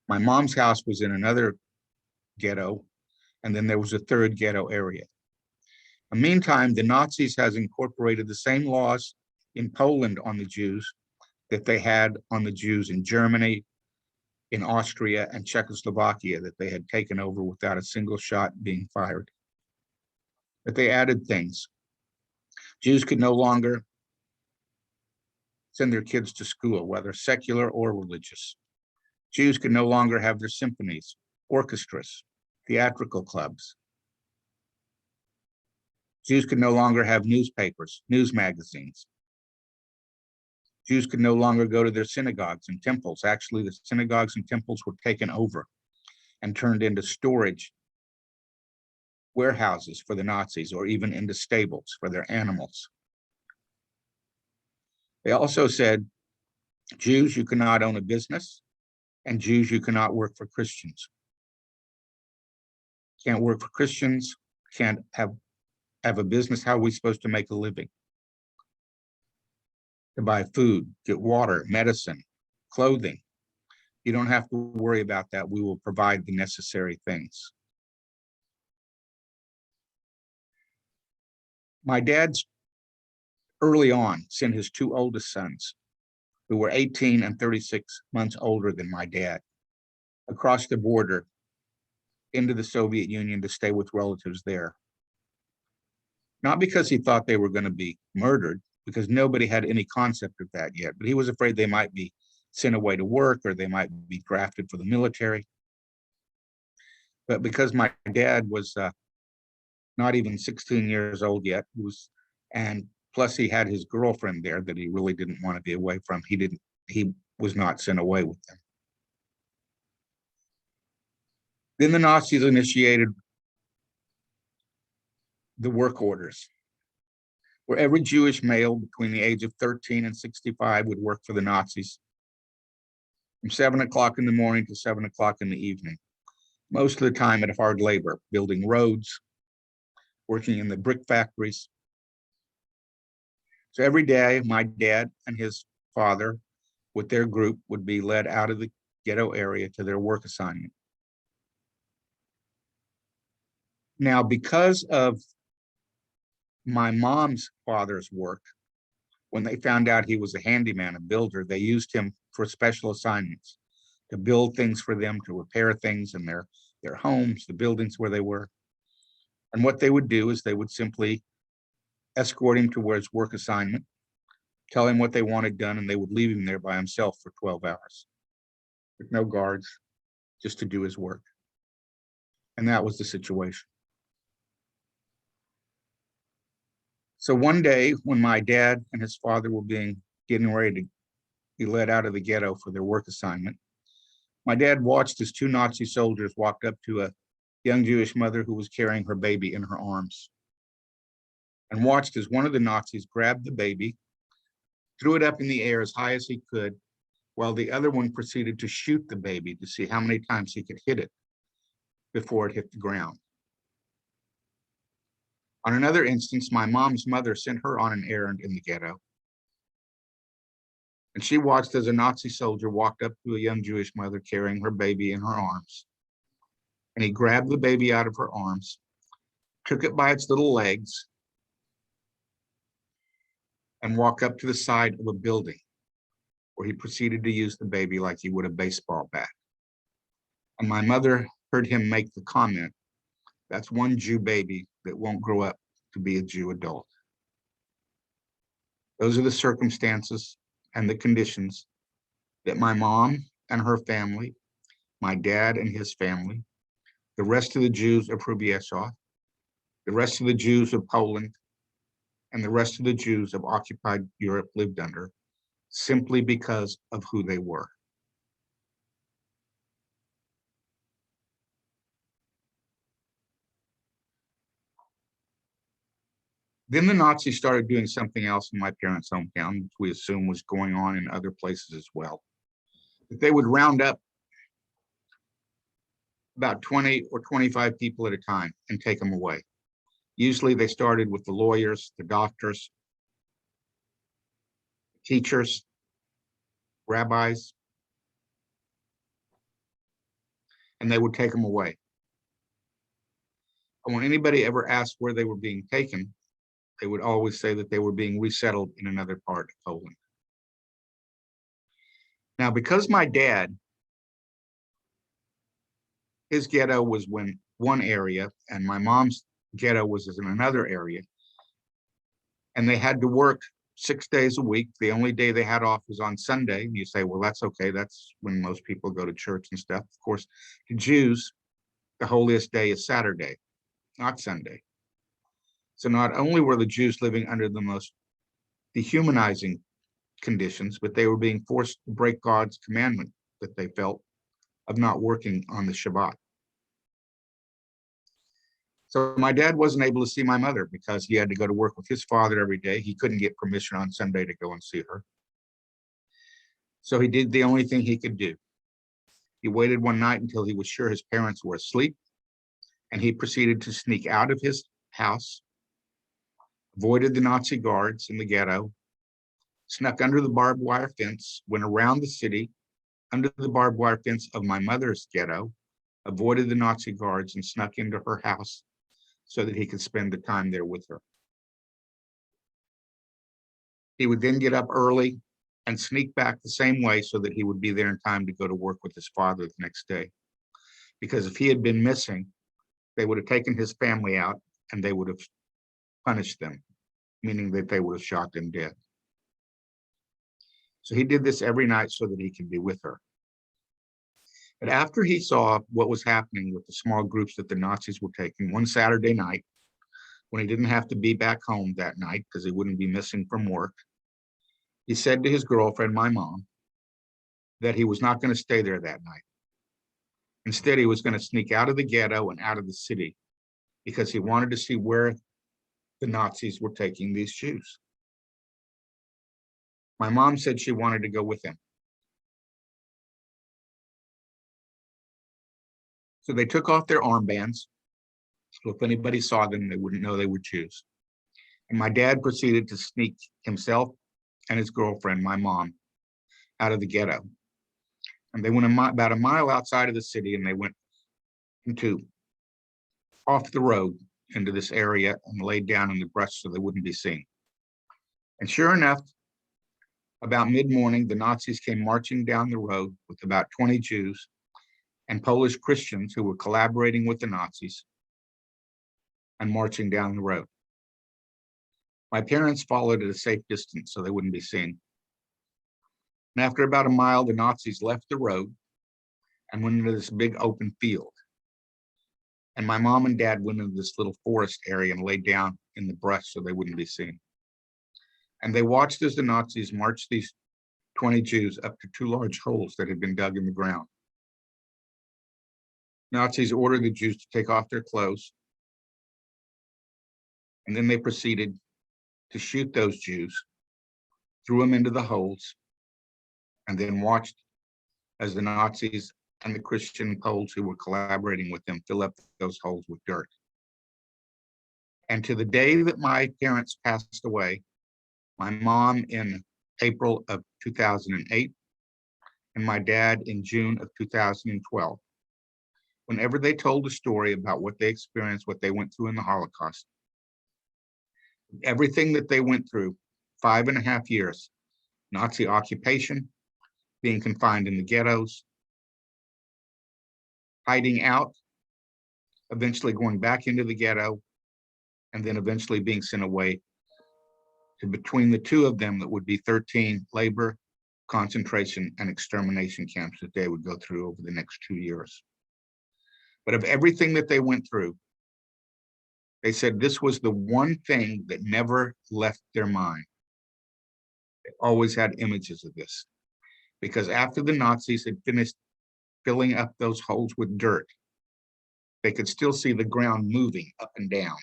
My mom's house was in another ghetto, and then there was a 3rd ghetto area. In the meantime, the Nazis has incorporated the same laws in Poland on the Jews that they had on the Jews in Germany, in Austria, and Czechoslovakia, that they had taken over without a single shot being fired. But they added things. Jews could no longer send their kids to school, whether secular or religious. Jews could no longer have their symphonies, orchestras, theatrical clubs. Jews could no longer have newspapers, news magazines. Jews could no longer go to their synagogues and temples. Actually, the synagogues and temples were taken over and turned into storage warehouses for the Nazis, or even into stables for their animals. They also said, Jews, you cannot own a business, and Jews, you cannot work for Christians. Can't work for Christians, can't have a business. How are we supposed to make a living? To buy food, get water, medicine, clothing. You don't have to worry about that. We will provide the necessary things. My dad's early on sent his 2 oldest sons, who were 18 and 36 months older than my dad, across the border into the Soviet Union to stay with relatives there. Not because he thought they were going to be murdered, because nobody had any concept of that yet, but he was afraid they might be sent away to work, or they might be drafted for the military. But because my dad was not even 16 years old yet, and plus he had his girlfriend there that he really didn't want to be away from, he was not sent away with them. Then the Nazis initiated the work orders, where every Jewish male between the age of 13 and 65 would work for the Nazis from 7 o'clock in the morning to 7 o'clock in the evening, most of the time at hard labor, building roads, working in the brick factories. So every day, my dad and his father, with their group, would be led out of the ghetto area to their work assignment. Now, because of my mom's father's work, when they found out he was a handyman, a builder, they used him for special assignments, to build things for them, to repair things in their homes, the buildings where they were. And what they would do is they would simply escort him to his work assignment, tell him what they wanted done, and they would leave him there by himself for 12 hours with no guards, just to do his work. And that was the situation. So one day when my dad and his father were getting ready to be led out of the ghetto for their work assignment. My dad watched as 2 Nazi soldiers walked up to a young Jewish mother who was carrying her baby in her arms, and watched as one of the Nazis grabbed the baby, threw it up in the air as high as he could, while the other one proceeded to shoot the baby to see how many times he could hit it before it hit the ground. On another instance, my mom's mother sent her on an errand in the ghetto, and she watched as a Nazi soldier walked up to a young Jewish mother carrying her baby in her arms, and he grabbed the baby out of her arms, took it by its little legs, and walked up to the side of a building, where he proceeded to use the baby like he would a baseball bat. And my mother heard him make the comment, "That's one Jew baby that won't grow up to be a Jew adult." Those are the circumstances and the conditions that my mom and her family, my dad and his family, the rest of the Jews of Hrubieszów, the rest of the Jews of Poland, and the rest of the Jews of occupied Europe lived under, simply because of who they were. Then the Nazis started doing something else in my parents' hometown, which we assume was going on in other places as well. That they would round up about 20 or 25 people at a time and take them away. Usually they started with the lawyers, the doctors, teachers, rabbis, and they would take them away. And when anybody ever asked where they were being taken, they would always say that they were being resettled in another part of Poland. Now, because my dad, his ghetto was in one area, and my mom's ghetto was in another area, and they had to work 6 days a week. The only day they had off was on Sunday. And you say, well, that's okay. That's when most people go to church and stuff. Of course, to Jews, the holiest day is Saturday, not Sunday. So not only were the Jews living under the most dehumanizing conditions, but they were being forced to break God's commandment that they felt of not working on the Shabbat. So my dad wasn't able to see my mother because he had to go to work with his father every day. He couldn't get permission on Sunday to go and see her. So he did the only thing he could do. He waited one night until he was sure his parents were asleep, and he proceeded to sneak out of his house, avoided the Nazi guards in the ghetto, snuck under the barbed wire fence, went around the city under the barbed wire fence of my mother's ghetto, avoided the Nazi guards, and snuck into her house so that he could spend the time there with her. He would then get up early and sneak back the same way so that he would be there in time to go to work with his father the next day. Because if he had been missing, they would have taken his family out and they would have punished them, meaning that they would have shot them dead. So he did this every night so that he could be with her. But after he saw what was happening with the small groups that the Nazis were taking, one Saturday night, when he didn't have to be back home that night because he wouldn't be missing from work, he said to his girlfriend, my mom, that he was not going to stay there that night. Instead, he was going to sneak out of the ghetto and out of the city because he wanted to see where the Nazis were taking these Jews. My mom said she wanted to go with him. So they took off their armbands. So if anybody saw them, they wouldn't know they were Jews. And my dad proceeded to sneak himself and his girlfriend, my mom, out of the ghetto. And they went about a mile outside of the city, and they went off the road into this area and laid down in the brush so they wouldn't be seen. And sure enough, about mid-morning, the Nazis came marching down the road with about 20 Jews and Polish Christians who were collaborating with the Nazis and marching down the road. My parents followed at a safe distance so they wouldn't be seen. And after about a mile, the Nazis left the road and went into this big open field. And my mom and dad went into this little forest area and laid down in the brush so they wouldn't be seen. And they watched as the Nazis marched these 20 Jews up to 2 large holes that had been dug in the ground. Nazis ordered the Jews to take off their clothes, and then they proceeded to shoot those Jews, threw them into the holes, and then watched as the Nazis and the Christian Poles who were collaborating with them fill up those holes with dirt. And to the day that my parents passed away, my mom in April of 2008, and my dad in June of 2012, whenever they told a story about what they experienced, what they went through in the Holocaust, everything that they went through, 5.5 years, Nazi occupation, being confined in the ghettos, hiding out, eventually going back into the ghetto, and then eventually being sent away to, between the two of them, that would be 13 labor, concentration, and extermination camps that they would go through over the next 2 years. But of everything that they went through, they said this was the one thing that never left their mind. They always had images of this, because after the Nazis had finished filling up those holes with dirt, they could still see the ground moving up and down,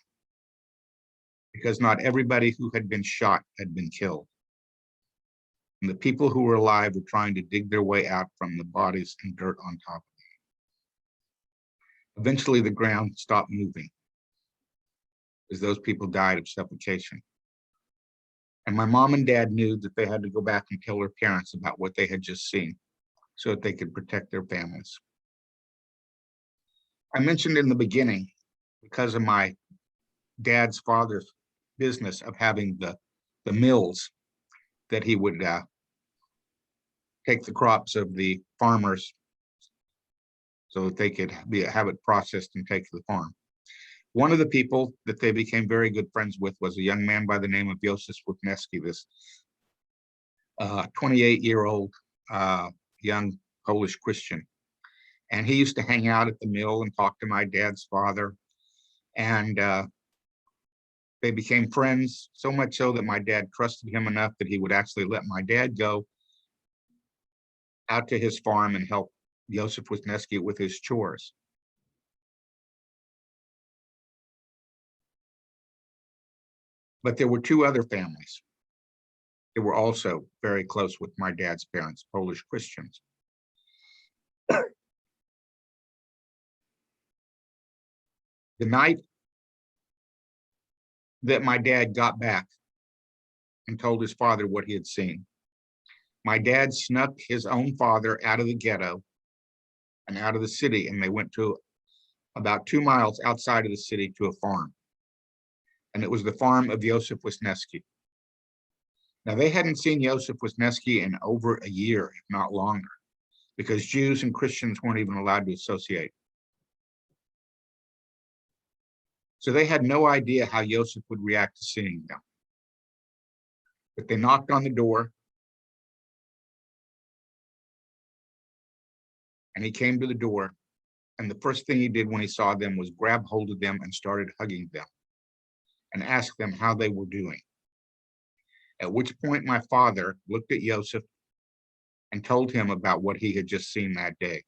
because not everybody who had been shot had been killed. And the people who were alive were trying to dig their way out from the bodies and dirt on top of them. Eventually, the ground stopped moving as those people died of suffocation. And my mom and dad knew that they had to go back and tell their parents about what they had just seen so that they could protect their families. I mentioned in the beginning, because of my dad's father's business of having the mills, that he would take the crops of the farmers so that they could have it processed and take to the farm. One of the people that they became very good friends with was a young man by the name of Joseph Witneski, this 28-year-old young Polish Christian. And he used to hang out at the mill and talk to my dad's father. And they became friends, so much so that my dad trusted him enough that he would actually let my dad go out to his farm and help Joseph Wisniewski with his chores. But there were 2 other families that were also very close with my dad's parents, Polish Christians. The night that my dad got back and told his father what he had seen, my dad snuck his own father out of the ghetto and out of the city, and they went to about 2 miles outside of the city to a farm. And it was the farm of Joseph Wisniewski. Now, they hadn't seen Joseph Wisniewski in over a year, if not longer, because Jews and Christians weren't even allowed to associate. So they had no idea how Joseph would react to seeing them. But they knocked on the door, and he came to the door, and the first thing he did when he saw them was grab hold of them and started hugging them and asked them how they were doing. At which point my father looked at Joseph and told him about what he had just seen that day.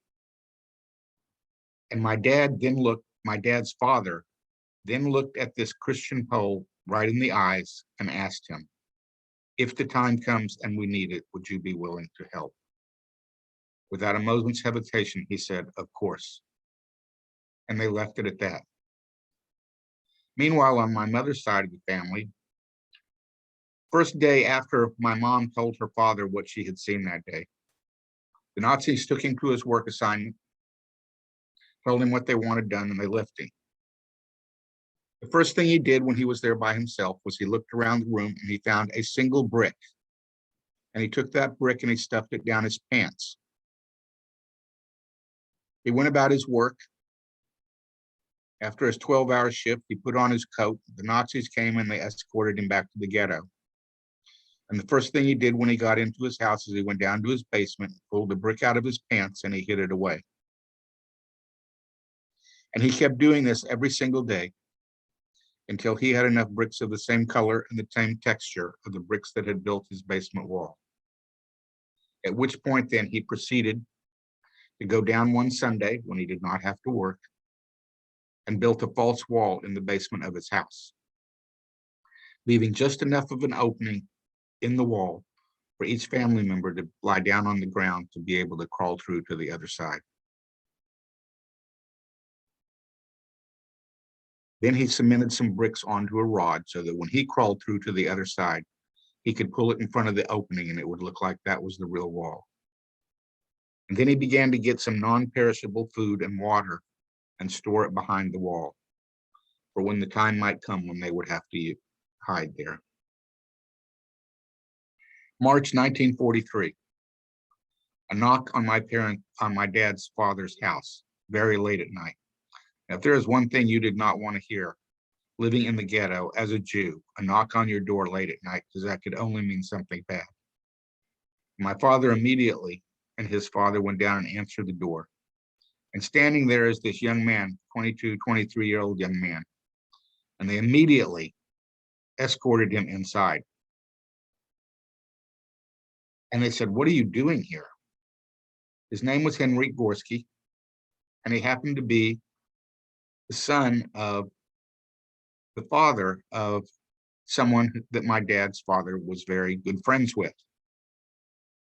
And my dad's father then looked at this Christian Pole right in the eyes and asked him, if the time comes and we need it, would you be willing to help? Without a moment's hesitation, he said, of course. And they left it at that. Meanwhile, on my mother's side of the family, first day after my mom told her father what she had seen that day, the Nazis took him to his work assignment, told him what they wanted done, and they left him. The first thing he did when he was there by himself was he looked around the room and he found a single brick. And he took that brick and he stuffed it down his pants. He went about his work. After his 12-hour shift, he put on his coat. The Nazis came and they escorted him back to the ghetto. And the first thing he did when he got into his house is he went down to his basement, pulled the brick out of his pants, and he hid it away. And he kept doing this every single day until he had enough bricks of the same color and the same texture of the bricks that had built his basement wall. At which point then he proceeded to go down one Sunday when he did not have to work and built a false wall in the basement of his house, leaving just enough of an opening in the wall for each family member to lie down on the ground to be able to crawl through to the other side. Then he cemented some bricks onto a rod so that when he crawled through to the other side, he could pull it in front of the opening and it would look like that was the real wall. And then he began to get some non-perishable food and water and store it behind the wall for when the time might come when they would have to hide there. March 1943, a knock on my dad's father's house, very late at night. Now, if there is one thing you did not want to hear, living in the ghetto as a Jew, a knock on your door late at night, because that could only mean something bad. My father immediately and his father went down and answered the door. And standing there is this young man, 22, 23-year-old young man. And they immediately escorted him inside. And they said, "What are you doing here?" His name was Henryk Gorski, and he happened to be the son of the father of someone that my dad's father was very good friends with.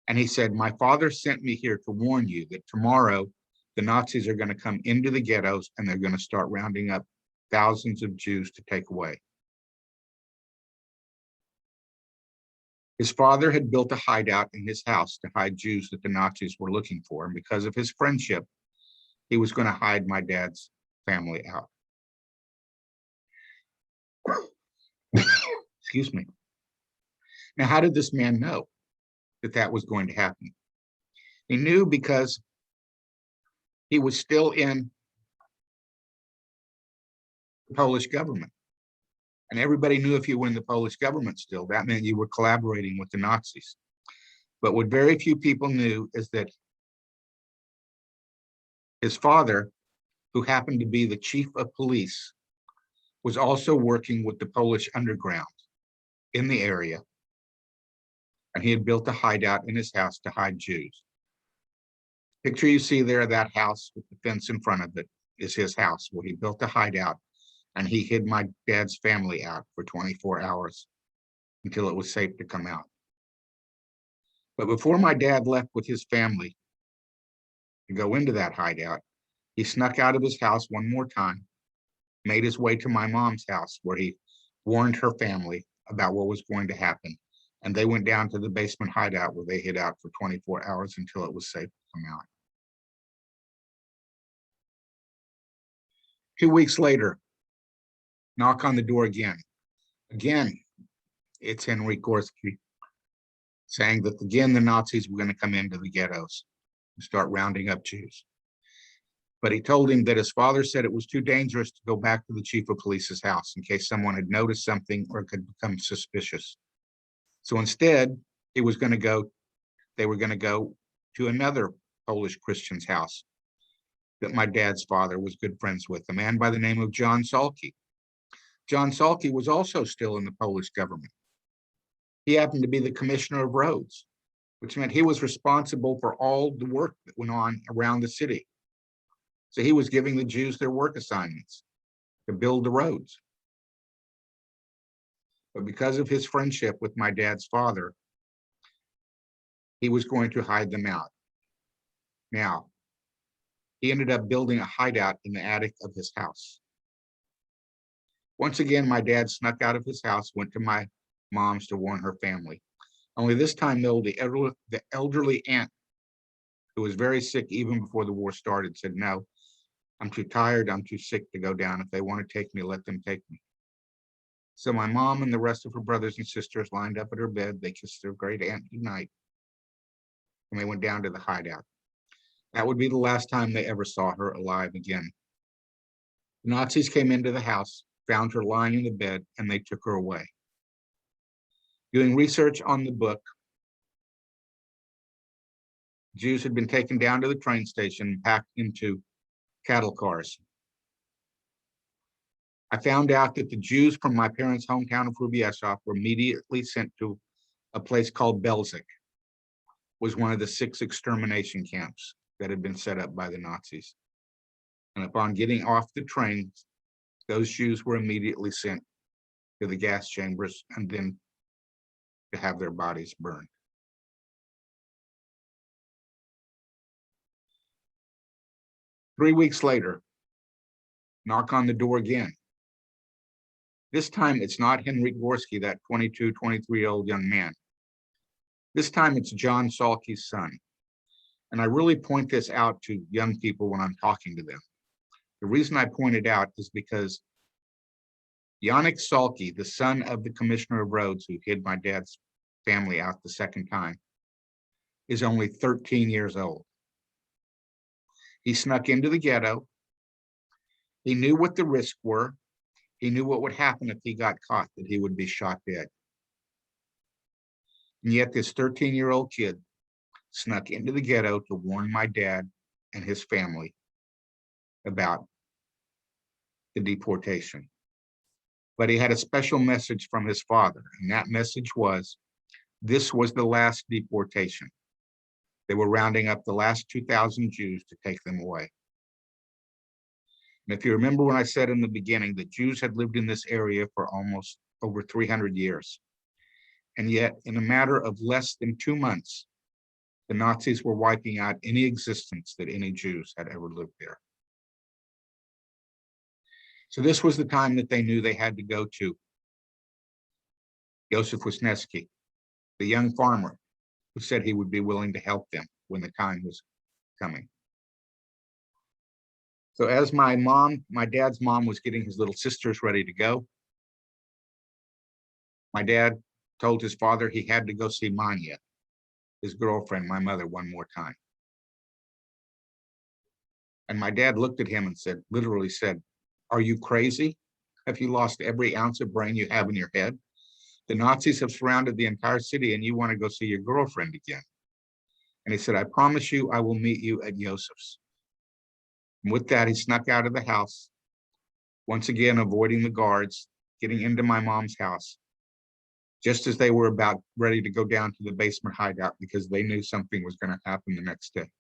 And he said, "My father sent me here to warn you that tomorrow the Nazis are going to come into the ghettos and they're going to start rounding up thousands of Jews to take away." His father had built a hideout in his house to hide Jews that the Nazis were looking for. And because of his friendship, he was going to hide my dad's family out. Excuse me. Now, how did this man know that that was going to happen? He knew because he was still in the Polish government. And everybody knew if you were in the Polish government still, that meant you were collaborating with the Nazis. But what very few people knew is that his father, who happened to be the chief of police, was also working with the Polish underground in the area. And he had built a hideout in his house to hide Jews. Picture you see there, that house with the fence in front of it is his house where he built a hideout, and he hid my dad's family out for 24 hours until it was safe to come out. But before my dad left with his family to go into that hideout, he snuck out of his house one more time, made his way to my mom's house where he warned her family about what was going to happen. And they went down to the basement hideout where they hid out for 24 hours until it was safe to come out. 2 weeks later, knock on the door again. Again, it's Henryk Gorski saying that again the Nazis were going to come into the ghettos and start rounding up Jews. But he told him that his father said it was too dangerous to go back to the chief of police's house in case someone had noticed something or could become suspicious. So instead, they were going to go to another Polish Christian's house that my dad's father was good friends with, a man by the name of John Salke. John Salke was also still in the Polish government. He happened to be the commissioner of roads, which meant he was responsible for all the work that went on around the city. So he was giving the Jews their work assignments to build the roads. But because of his friendship with my dad's father, he was going to hide them out. Now, he ended up building a hideout in the attic of his house. Once again, my dad snuck out of his house, went to my mom's to warn her family. Only this time, though, the elderly aunt, who was very sick even before the war started, said, "No, I'm too tired, I'm too sick to go down. If they want to take me, let them take me." So my mom and the rest of her brothers and sisters lined up at her bed. They kissed their great aunt goodnight, and they went down to the hideout. That would be the last time they ever saw her alive again. The Nazis came into the house, found her lying in the bed, and they took her away. Doing research on the book, Jews had been taken down to the train station, packed into cattle cars. I found out that the Jews from my parents' hometown of Hrubieszów were immediately sent to a place called Belzec. was one of the 6 extermination camps that had been set up by the Nazis. And upon getting off the train, those Jews were immediately sent to the gas chambers and then to have their bodies burned. Three weeks later, knock on the door again. This time it's not Henry Gorski, that 22, 23-year-old young man. This time it's John Salke's son. And I really point this out to young people when I'm talking to them. The reason I point it out is because Yannick Salke, the son of the commissioner of roads who hid my dad's family out the second time, is only 13 years old. He snuck into the ghetto. He knew what the risks were. He knew what would happen if he got caught, that he would be shot dead. And yet this 13-year-old kid snuck into the ghetto to warn my dad and his family about the deportation. But he had a special message from his father, and that message was, this was the last deportation. They were rounding up the last 2,000 Jews to take them away. And if you remember when I said in the beginning that Jews had lived in this area for almost over 300 years, and yet in a matter of less than 2 months, the Nazis were wiping out any existence that any Jews had ever lived there. So this was the time that they knew they had to go to Joseph Wisniewski, the young farmer who said he would be willing to help them when the time was coming. So as my dad's mom was getting his little sisters ready to go, my dad told his father he had to go see Manya, his girlfriend, my mother, one more time. And my dad looked at him and said, literally said, "Are you crazy? Have you lost every ounce of brain you have in your head? The Nazis have surrounded the entire city and you want to go see your girlfriend again." And he said, "I promise you, I will meet you at Joseph's." And with that, he snuck out of the house, once again avoiding the guards, getting into my mom's house, just as they were about ready to go down to the basement hideout because they knew something was going to happen the next day.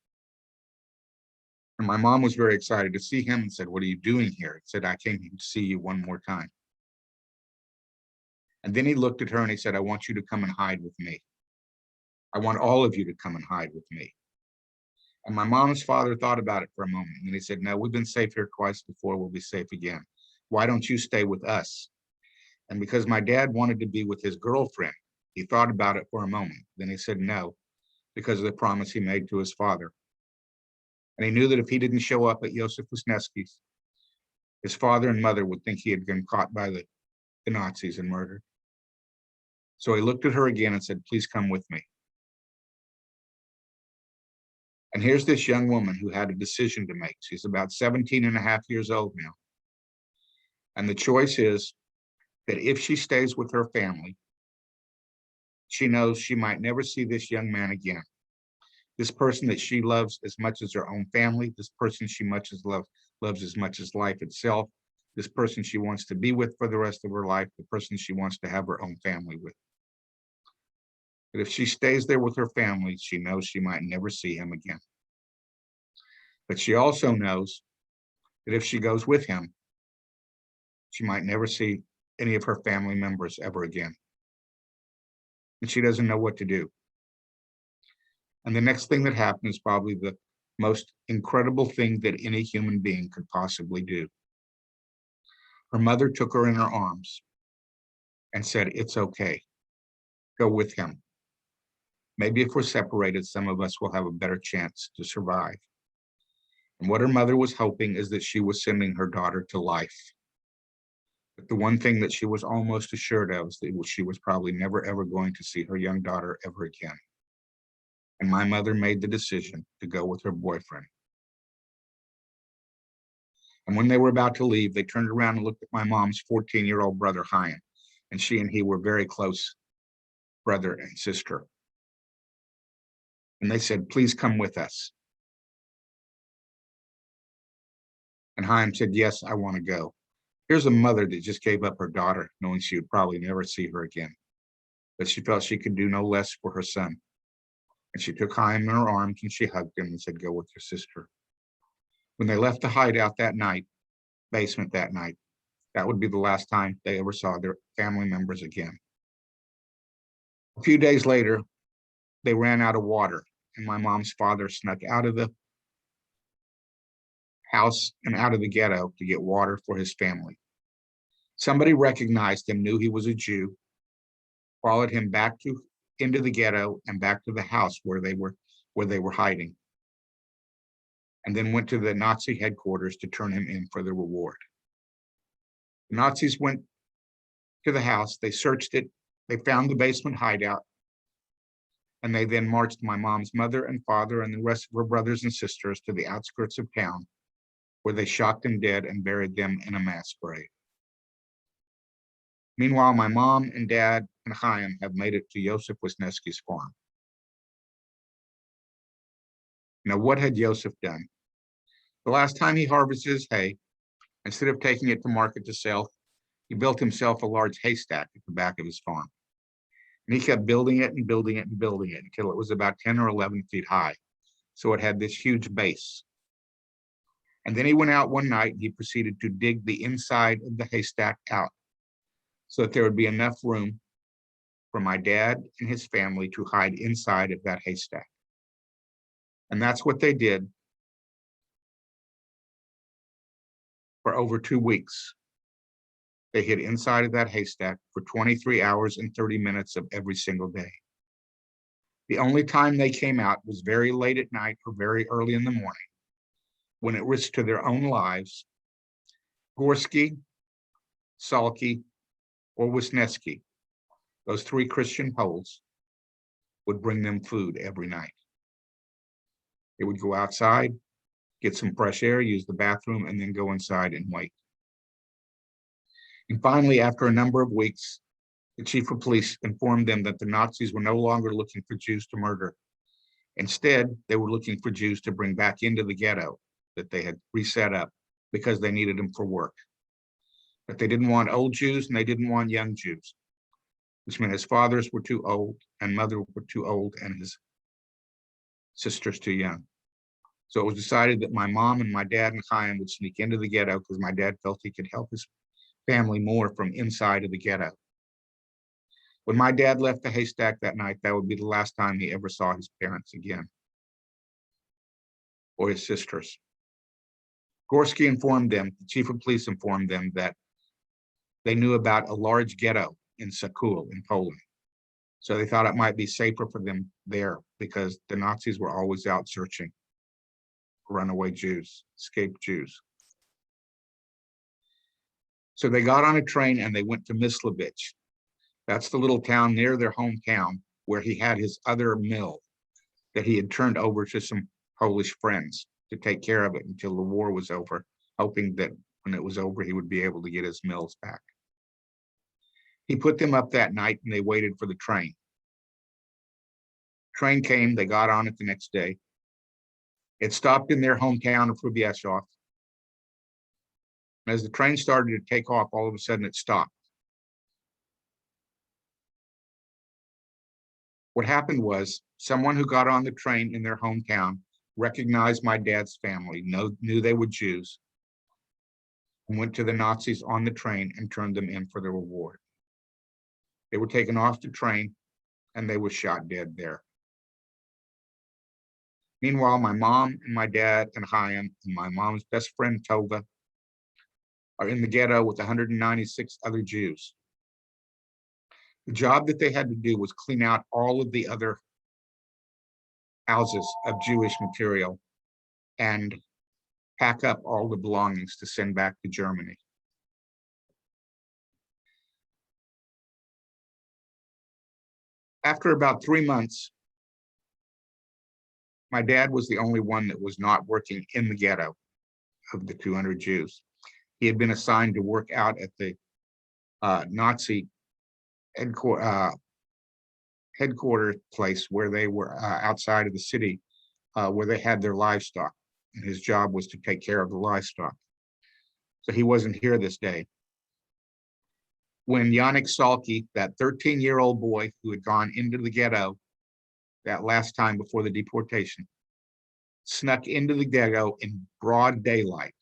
And my mom was very excited to see him and said, "What are you doing here?" He said, "I came to see you one more time." And then he looked at her and he said, "I want you to come and hide with me. I want all of you to come and hide with me." And my mom's father thought about it for a moment, and he said, "No, we've been safe here twice before, we'll be safe again. Why don't you stay with us?" And because my dad wanted to be with his girlfriend, he thought about it for a moment. Then he said no, because of the promise he made to his father. And he knew that if he didn't show up at Joseph Wisniewski's, his father and mother would think he had been caught by the Nazis and murdered. So he looked at her again and said, "Please come with me." And here's this young woman who had a decision to make. She's about 17 and a half years old now. And the choice is that if she stays with her family, she knows she might never see this young man again. This person that she loves as much as her own family, this person she loves as much as life itself, this person she wants to be with for the rest of her life, the person she wants to have her own family with. But if she stays there with her family, she knows she might never see him again. But she also knows that if she goes with him, she might never see any of her family members ever again. And she doesn't know what to do. And the next thing that happened is probably the most incredible thing that any human being could possibly do. Her mother took her in her arms and said, "It's okay. Go with him. Maybe if we're separated, some of us will have a better chance to survive." And what her mother was hoping is that she was sending her daughter to life. But the one thing that she was almost assured of is that she was probably never, ever going to see her young daughter ever again. And my mother made the decision to go with her boyfriend. And when they were about to leave, they turned around and looked at my mom's 14-year-old brother, Chaim. And she and he were very close brother and sister. And they said, "Please come with us." And Chaim said, "Yes, I want to go." Here's a mother that just gave up her daughter, knowing she would probably never see her again. But she felt she could do no less for her son. And she took Chaim in her arms and she hugged him and said, "Go with your sister." When they left the hideout that night, basement that night, that would be the last time they ever saw their family members again. A few days later, they ran out of water, and my mom's father snuck out of the house and out of the ghetto to get water for his family. Somebody recognized him, knew he was a Jew, followed him into the ghetto and back to the house where they were hiding, and then went to the Nazi headquarters to turn him in for the reward. The Nazis went to the house, they searched it, they found the basement hideout, and they then marched my mom's mother and father and the rest of her brothers and sisters to the outskirts of town, where they shot them dead and buried them in a mass grave. Meanwhile, my mom and dad and Chaim have made it to Yosef Wisniewski's farm. Now, what had Yosef done? The last time he harvested his hay, instead of taking it to market to sell, he built himself a large haystack at the back of his farm. And he kept building it and building it and building it until it was about 10 or 11 feet high. So it had this huge base. And then he went out one night and he proceeded to dig the inside of the haystack out so that there would be enough room for my dad and his family to hide inside of that haystack. And that's what they did for over 2 weeks. They hid inside of that haystack for 23 hours and 30 minutes of every single day. The only time they came out was very late at night or very early in the morning, when it risked to their own lives. Gorski, Salki, or Wisniewski, those 3 Christian Poles, would bring them food every night. They would go outside, get some fresh air, use the bathroom, and then go inside and wait. And finally, after a number of weeks, the chief of police informed them that the Nazis were no longer looking for Jews to murder. Instead, they were looking for Jews to bring back into the ghetto that they had reset up because they needed them for work. But they didn't want old Jews and they didn't want young Jews, which meant his fathers were too old and mother were too old and his sisters too young. So it was decided that my mom and my dad and Chaim would sneak into the ghetto because my dad felt he could help his family more from inside of the ghetto. When my dad left the haystack that night, that would be the last time he ever saw his parents again, or his sisters. Gorski informed them, the chief of police informed them, that they knew about a large ghetto in Sakul in Poland. So they thought it might be safer for them there because the Nazis were always out searching for runaway Jews, escaped Jews. So they got on a train and they went to Myslavich. That's the little town near their hometown where he had his other mill that he had turned over to some Polish friends to take care of it until the war was over, hoping that when it was over, he would be able to get his mills back. He put them up that night and they waited for the train. Train came, they got on it the next day. It stopped in their hometown of Hrubieszów. And as the train started to take off, all of a sudden it stopped. What happened was someone who got on the train in their hometown recognized my dad's family, knew they were Jews, and went to the Nazis on the train and turned them in for the reward. They were taken off the train and they were shot dead there. Meanwhile, my mom and my dad and Chaim and my mom's best friend Tova are in the ghetto with 196 other Jews. The job that they had to do was clean out all of the other houses of Jewish material and pack up all the belongings to send back to Germany. After about 3 months, my dad was the only one that was not working in the ghetto of the 200 Jews. He had been assigned to work out at the Nazi headquarters place where they were outside of the city, where they had their livestock. And his job was to take care of the livestock. So he wasn't here this day. When Yannick Salki, that 13-year-old boy who had gone into the ghetto that last time before the deportation, snuck into the ghetto in broad daylight.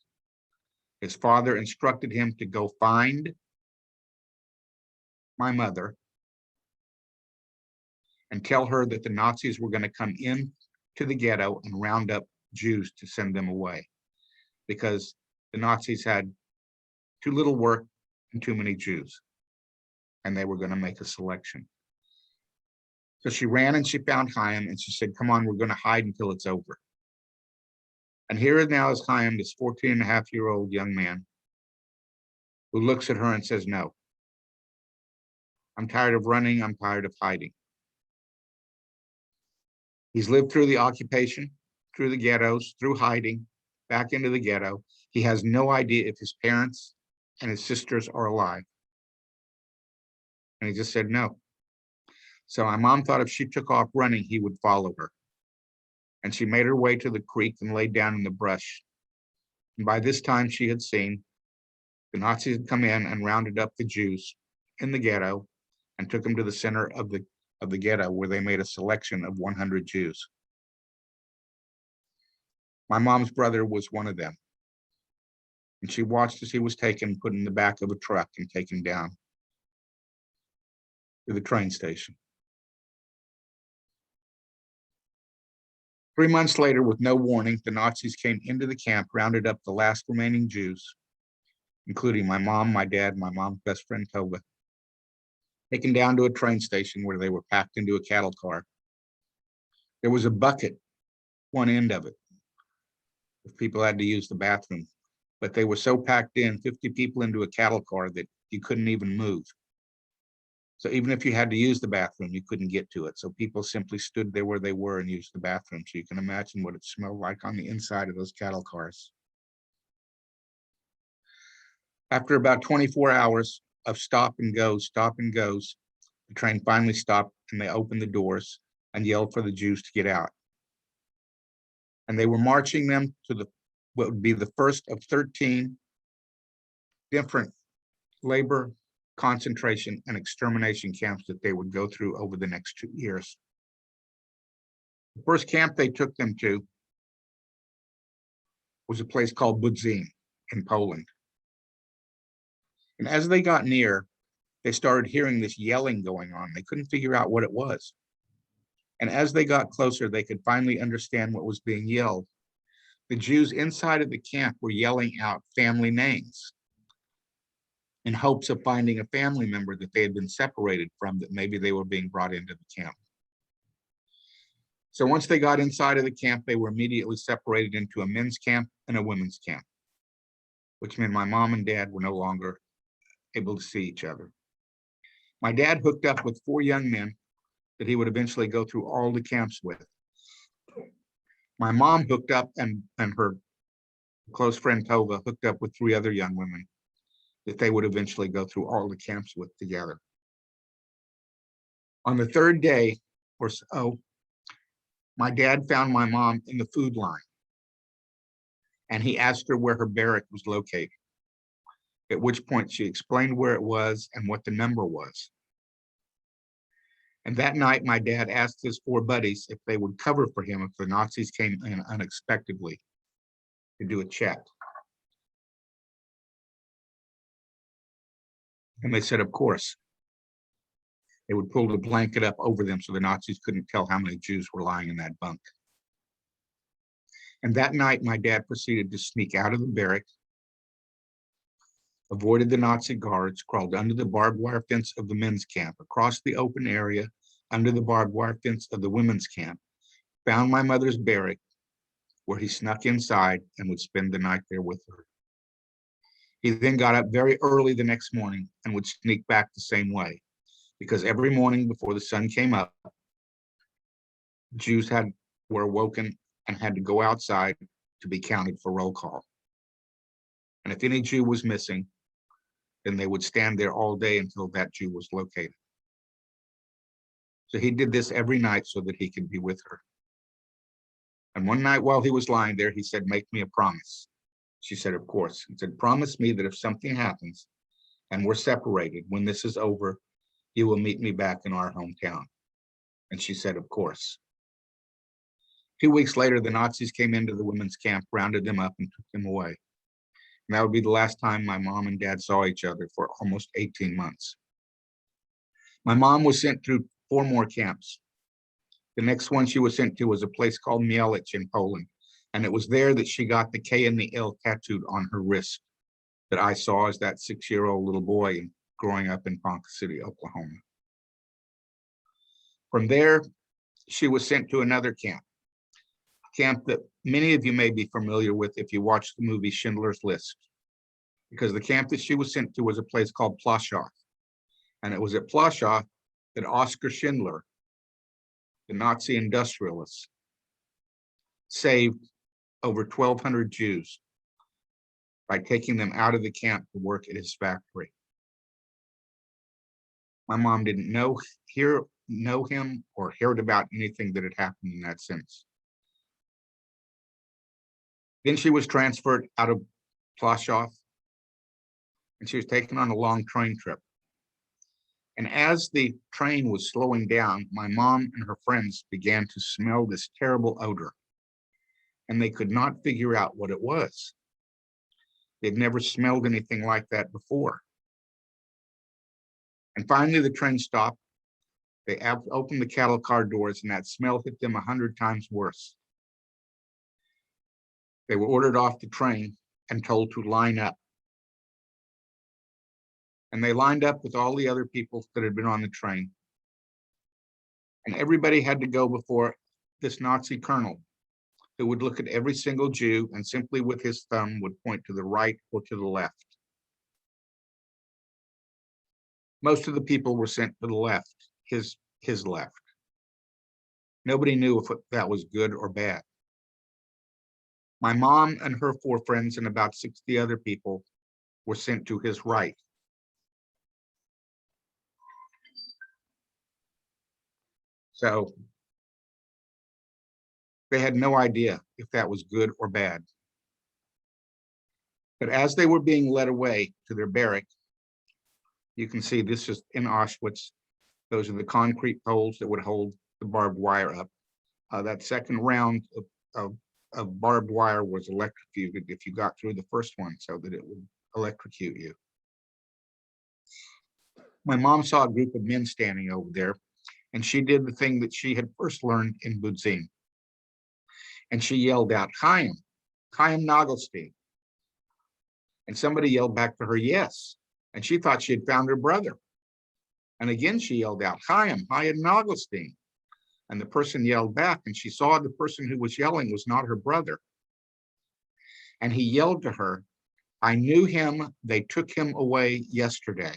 His father instructed him to go find my mother and tell her that the Nazis were going to come in to the ghetto and round up Jews to send them away, because the Nazis had too little work and too many Jews, and they were going to make a selection. So she ran and she found Chaim, and she said, come on, we're going to hide until it's over. And here now is Chaim, this 14-and-a-half-year-old young man, who looks at her and says, no, I'm tired of running, I'm tired of hiding. He's lived through the occupation, through the ghettos, through hiding, back into the ghetto. He has no idea if his parents and his sisters are alive. And he just said no. So my mom thought if she took off running, he would follow her. And she made her way to the creek and laid down in the brush. And by this time, she had seen the Nazis had come in and rounded up the Jews in the ghetto and took them to the center of the ghetto, where they made a selection of 100 Jews. My mom's brother was one of them. And she watched as he was taken, put in the back of a truck and taken down to the train station. 3 months later, with no warning, the Nazis came into the camp, rounded up the last remaining Jews, including my mom, my dad, my mom's best friend, Tova, taken down to a train station where they were packed into a cattle car. There was a bucket, one end of it, if people had to use the bathroom, but they were so packed in, 50 people into a cattle car, that you couldn't even move. So even if you had to use the bathroom, you couldn't get to it. So people simply stood there where they were and used the bathroom. So you can imagine what it smelled like on the inside of those cattle cars. After about 24 hours of stop and goes, the train finally stopped, and they opened the doors and yelled for the Jews to get out. And they were marching them to what would be the first of 13 different labor, concentration, and extermination camps that they would go through over the next 2 years. The first camp they took them to was a place called Budzin in Poland. And as they got near, they started hearing this yelling going on. They couldn't figure out what it was. And as they got closer, they could finally understand what was being yelled. The Jews inside of the camp were yelling out family names in hopes of finding a family member that they had been separated from, that maybe they were being brought into the camp. So once they got inside of the camp, they were immediately separated into a men's camp and a women's camp, which meant my mom and dad were no longer able to see each other. My dad hooked up with 4 young men that he would eventually go through all the camps with. My mom hooked up, and her close friend Tova hooked up with 3 other young women that they would eventually go through all the camps with together. On the 3rd day or so, my dad found my mom in the food line, and he asked her where her barrack was located, at which point she explained where it was and what the number was. And that night, my dad asked his 4 buddies if they would cover for him if the Nazis came in unexpectedly to do a check. And they said, of course. They would pull the blanket up over them so the Nazis couldn't tell how many Jews were lying in that bunk. And that night, my dad proceeded to sneak out of the barrack, avoided the Nazi guards, crawled under the barbed wire fence of the men's camp, across the open area, under the barbed wire fence of the women's camp, found my mother's barrack, where he snuck inside and would spend the night there with her. He then got up very early the next morning and would sneak back the same way, because every morning before the sun came up, Jews were awoken and had to go outside to be counted for roll call. And if any Jew was missing, then they would stand there all day until that Jew was located. So he did this every night so that he could be with her. And one night while he was lying there, he said, make me a promise. She said, of course. He said, promise me that if something happens and we're separated, when this is over, you will meet me back in our hometown. And she said, of course. 2 weeks later, the Nazis came into the women's camp, rounded them up, and took them away. And that would be the last time my mom and dad saw each other for almost 18 months. My mom was sent through 4 more camps. The next one she was sent to was a place called Mielec in Poland. And it was there that she got the K and the L tattooed on her wrist that I saw as that 6-year-old little boy growing up in Ponca City, Oklahoma. From there, she was sent to another camp that many of you may be familiar with if you watch the movie Schindler's List, because the camp that she was sent to was a place called Plaszow. And it was at Plaszow that Oskar Schindler, the Nazi industrialist, saved over 1,200 Jews by taking them out of the camp to work at his factory. My mom didn't know him or heard about anything that had happened in that sense. Then she was transferred out of Plaszow, and she was taken on a long train trip. And as the train was slowing down, my mom and her friends began to smell this terrible odor, and they could not figure out what it was. They'd never smelled anything like that before. And finally, the train stopped. They opened the cattle car doors, and that smell hit them 100 times worse. They were ordered off the train and told to line up. And they lined up with all the other people that had been on the train. And everybody had to go before this Nazi colonel, who would look at every single Jew and simply with his thumb would point to the right or to the left. Most of the people were sent to the left, his left. Nobody knew if that was good or bad. My mom and her 4 friends and about 60 other people were sent to his right. So they had no idea if that was good or bad. But as they were being led away to their barrack, you can see this is in Auschwitz. Those are the concrete poles that would hold the barbed wire up. That second round of barbed wire was electrocuted if you got through the first one, so that it would electrocute you. My mom saw a group of men standing over there, and she did the thing that she had first learned in Budzin. And she yelled out, Chaim Nagelstein. And somebody yelled back to her, yes. And she thought she had found her brother. And again, she yelled out, Chaim Nagelstein. And the person yelled back, and she saw the person who was yelling was not her brother. And he yelled to her, I knew him, they took him away yesterday.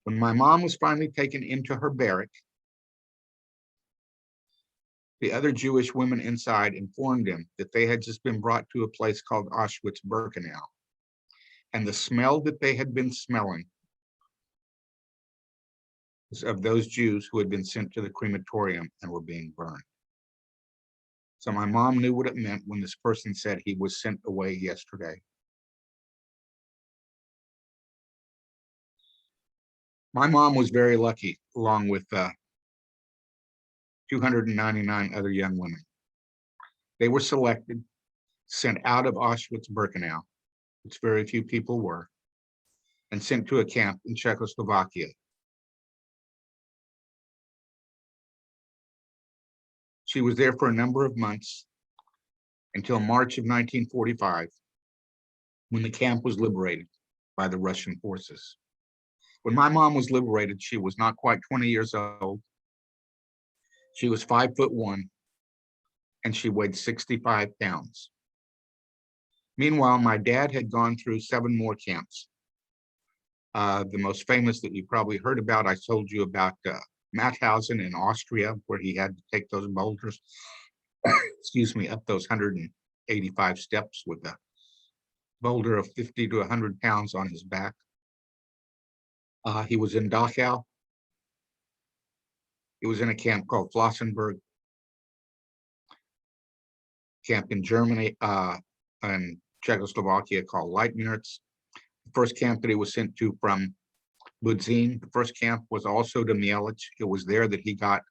When my mom was finally taken into her barrack, the other Jewish women inside informed him that they had just been brought to a place called Auschwitz-Birkenau. And the smell that they had been smelling was of those Jews who had been sent to the crematorium and were being burned. So my mom knew what it meant when this person said he was sent away yesterday. My mom was very lucky, along with 299 other young women. They were selected, sent out of Auschwitz-Birkenau, which very few people were, and sent to a camp in Czechoslovakia. She was there for a number of months until March of 1945, when the camp was liberated by the Russian forces. When my mom was liberated, she was not quite 20 years old. She was 5'1", and she weighed 65 pounds. Meanwhile, my dad had gone through 7 more camps. The most famous that you probably heard about, I told you about Mauthausen in Austria, where he had to take those boulders, excuse me, up those 185 steps with a boulder of 50 to 100 pounds on his back. He was in Dachau. He was in a camp called Flossenburg, camp in Germany and Czechoslovakia called Leitmeritz. The first camp that he was sent to from Budzin, the first camp was also to Mielec. It was there that he got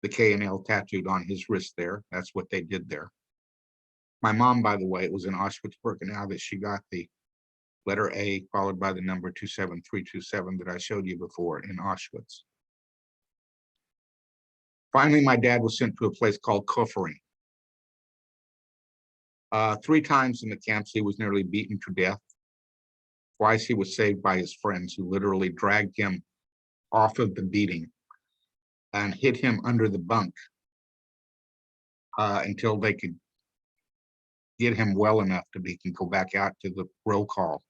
the K and L tattooed on his wrist there. That's what they did there. My mom, by the way, it was in Auschwitz-Birkenau that she got the letter A followed by the number 27327 that I showed you before in Auschwitz. Finally, my dad was sent to a place called Korenblit. 3 times in the camps, he was nearly beaten to death. Twice he was saved by his friends, who literally dragged him off of the beating and hid him under the bunk until they could get him well enough to he can go back out to the roll call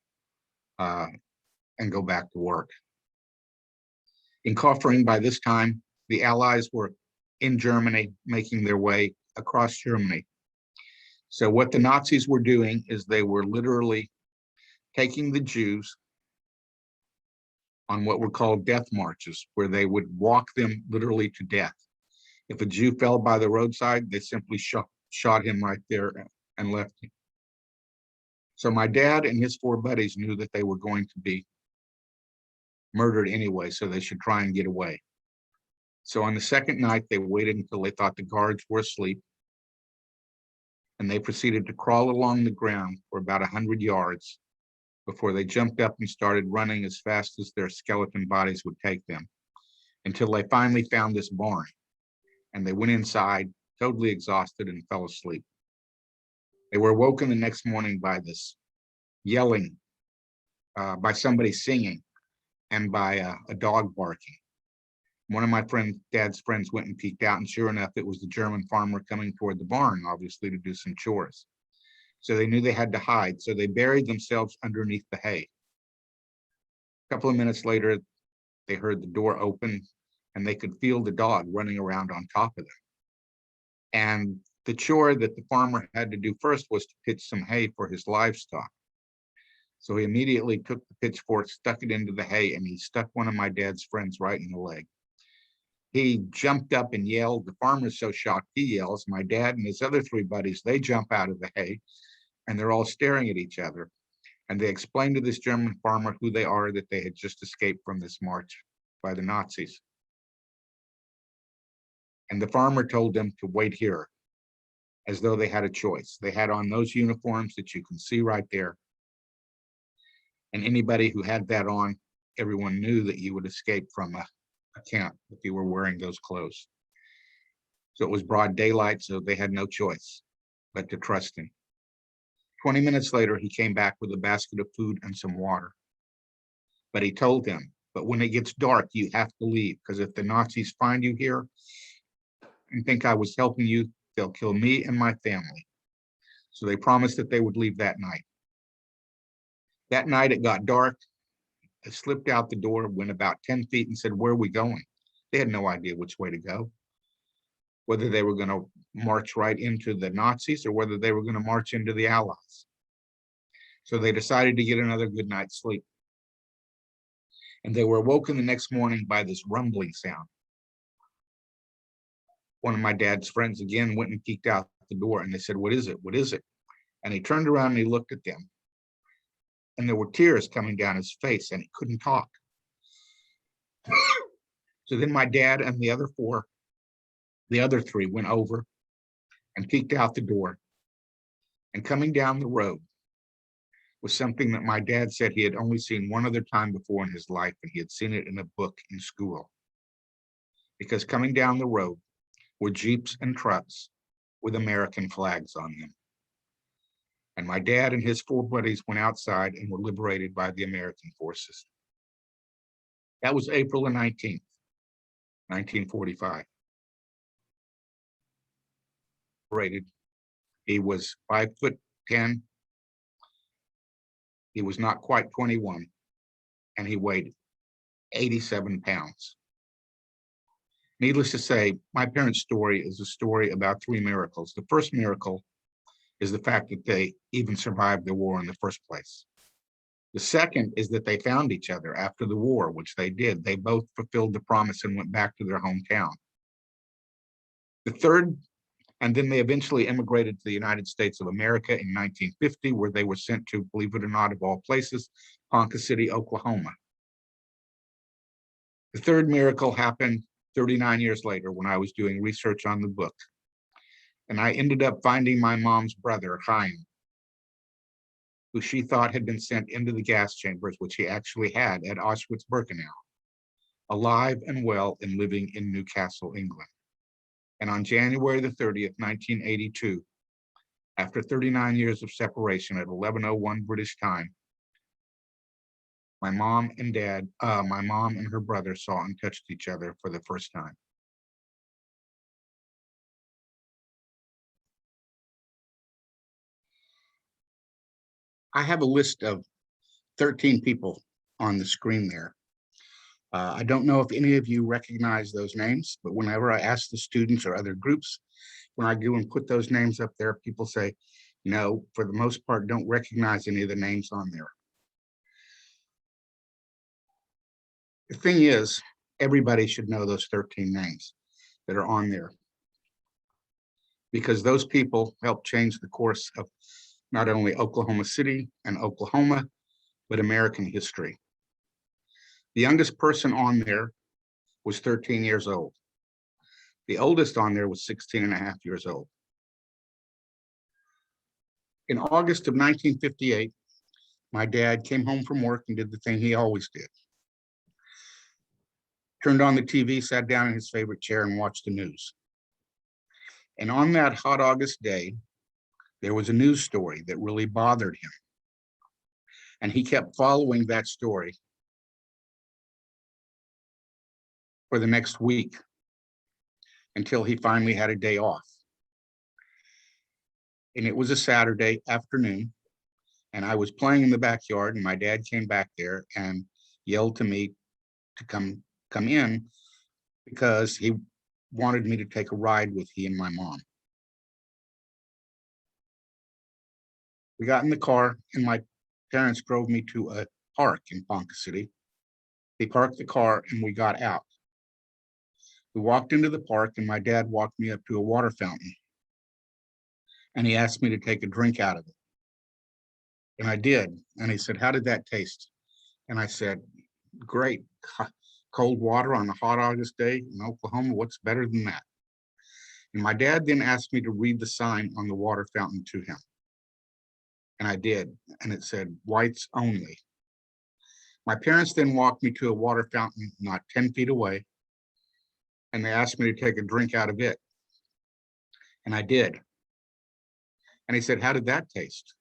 and go back to work. In Koffering, by this time, the Allies were in Germany, making their way across Germany. So what the Nazis were doing is they were literally taking the Jews on what were called death marches, where they would walk them literally to death. If a Jew fell by the roadside, they simply shot him right there and left him. So my dad and his 4 buddies knew that they were going to be murdered anyway, so they should try and get away. So on the second night, they waited until they thought the guards were asleep, and they proceeded to crawl along the ground for about 100 yards before they jumped up and started running as fast as their skeleton bodies would take them, until they finally found this barn. And they went inside, totally exhausted, and fell asleep. They were woken the next morning by this yelling, by somebody singing, and by a dog barking. One of my dad's friends went and peeked out, and sure enough, it was the German farmer coming toward the barn, obviously to do some chores. So they knew they had to hide, so they buried themselves underneath the hay. A couple of minutes later, they heard the door open, and they could feel the dog running around on top of them. And the chore that the farmer had to do first was to pitch some hay for his livestock. So he immediately took the pitchfork, stuck it into the hay, and he stuck one of my dad's friends right in the leg. He jumped up and yelled. The farmer's so shocked, he yells. My dad and his other 3 buddies, they jump out of the hay, and they're all staring at each other. And they explain to this German farmer who they are, that they had just escaped from this march by the Nazis. And the farmer told them to wait here, as though they had a choice. They had on those uniforms that you can see right there. And anybody who had that on, everyone knew that you would escape from a camp if you were wearing those clothes. So it was broad daylight, so they had no choice but to trust him. 20 minutes later, he came back with a basket of food and some water. But he told them, but when it gets dark, you have to leave, because if the Nazis find you here and think I was helping you, they'll kill me and my family. So they promised that they would leave that night. That night, it got dark. I slipped out the door, went about 10 feet and said, where are we going? They had no idea which way to go, whether they were going to march right into the Nazis or whether they were going to march into the Allies. So they decided to get another good night's sleep. And they were woken the next morning by this rumbling sound. One of my dad's friends again went and peeked out the door, and they said, what is it? What is it? And he turned around and he looked at them. And there were tears coming down his face, and he couldn't talk. So then my dad and the other 3 went over and peeked out the door. And coming down the road was something that my dad said he had only seen one other time before in his life, and he had seen it in a book in school. Because coming down the road were Jeeps and trucks with American flags on them. And my dad and his 4 buddies went outside and were liberated by the American forces. That was April the 19th, 1945. He was 5'10". He was not quite 21, and he weighed 87 pounds. Needless to say, my parents' story is a story about 3 miracles. The first miracle is the fact that they even survived the war in the first place. The second is that they found each other after the war, which they did. They both fulfilled the promise and went back to their hometown. The third, and then they eventually immigrated to the United States of America in 1950, where they were sent to, believe it or not, of all places, Ponca City, Oklahoma. The third miracle happened 39 years later when I was doing research on the book. And I ended up finding my mom's brother, Chaim, who she thought had been sent into the gas chambers, which he actually had at Auschwitz-Birkenau, alive and well and living in Newcastle, England. And on January the 30th, 1982, after 39 years of separation at 11:01 British time, my mom and her brother saw and touched each other for the first time. I have a list of 13 people on the screen there. I don't know if any of you recognize those names, but whenever I ask the students or other groups, when I go and put those names up there, people say, no, for the most part, don't recognize any of the names on there. The thing is, everybody should know those 13 names that are on there, because those people helped change the course of not only Oklahoma City and Oklahoma, but American history. The youngest person on there was 13 years old. The oldest on there was 16 and a half years old. In August of 1958, my dad came home from work and did the thing he always did. Turned on the TV, sat down in his favorite chair and watched the news. And on that hot August day, there was a news story that really bothered him. And he kept following that story for the next week until he finally had a day off. And it was a Saturday afternoon, and I was playing in the backyard, and my dad came back there and yelled to me to come in because he wanted me to take a ride with he and my mom. We got in the car, and my parents drove me to a park in Ponca City. They parked the car, and we got out. We walked into the park, and my dad walked me up to a water fountain, and he asked me to take a drink out of it. And I did. And he said, "How did that taste?" And I said, "Great. Cold water on a hot August day in Oklahoma, what's better than that?" And my dad then asked me to read the sign on the water fountain to him. And I did. And it said, "Whites only." My parents then walked me to a water fountain not 10 feet away, and they asked me to take a drink out of it. And I did. And he said, "How did that taste?"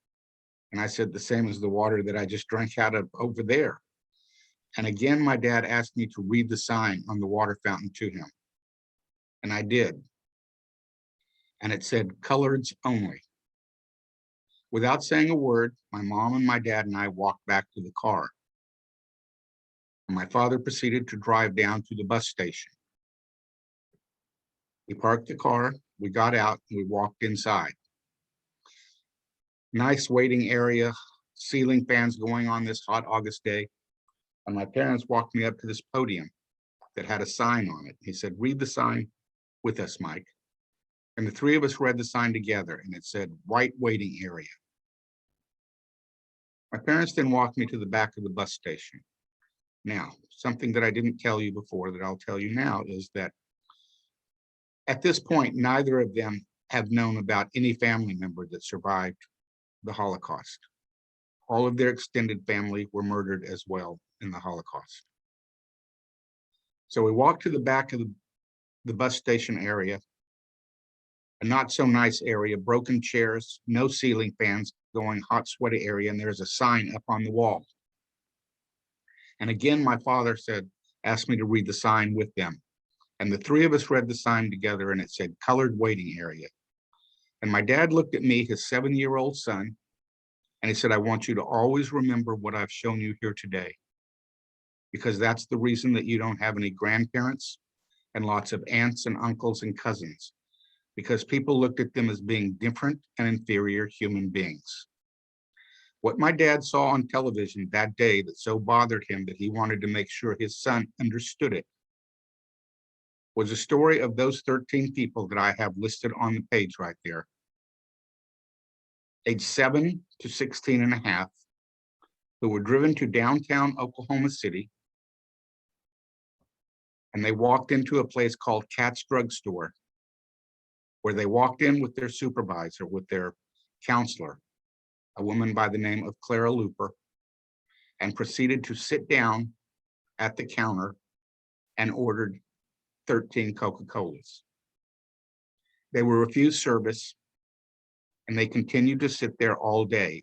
And I said, "The same as the water that I just drank out of over there." And again, my dad asked me to read the sign on the water fountain to him. And I did. And it said, "Coloreds only." Without saying a word, my mom and my dad and I walked back to the car. And my father proceeded to drive down to the bus station. We parked the car, we got out, and we walked inside. Nice waiting area, ceiling fans going on this hot August day. And my parents walked me up to this podium that had a sign on it. He said, "Read the sign with us, Mike." And the three of us read the sign together, and it said, "White waiting area." My parents then walked me to the back of the bus station. Now, something that I didn't tell you before that I'll tell you now is that at this point, neither of them have known about any family member that survived the Holocaust. All of their extended family were murdered as well in the Holocaust. So we walked to the back of the bus station area, a not so nice area, broken chairs, no ceiling fans going, hot, sweaty area, and there's a sign up on the wall. And again, my father asked me to read the sign with them. And the three of us read the sign together, and it said, "Colored waiting area." And my dad looked at me, his 7-year-old son, and he said, "I want you to always remember what I've shown you here today, because that's the reason that you don't have any grandparents and lots of aunts and uncles and cousins, because people looked at them as being different and inferior human beings." What my dad saw on television that day that so bothered him that he wanted to make sure his son understood it was a story of those 13 people that I have listed on the page right there, age 7 to 16 and a half, who were driven to downtown Oklahoma City and they walked into a place called Cat's Drug Store, where they walked in with their supervisor, with their counselor, a woman by the name of Clara Looper, and proceeded to sit down at the counter and ordered 13 Coca-Colas. They were refused service, and they continued to sit there all day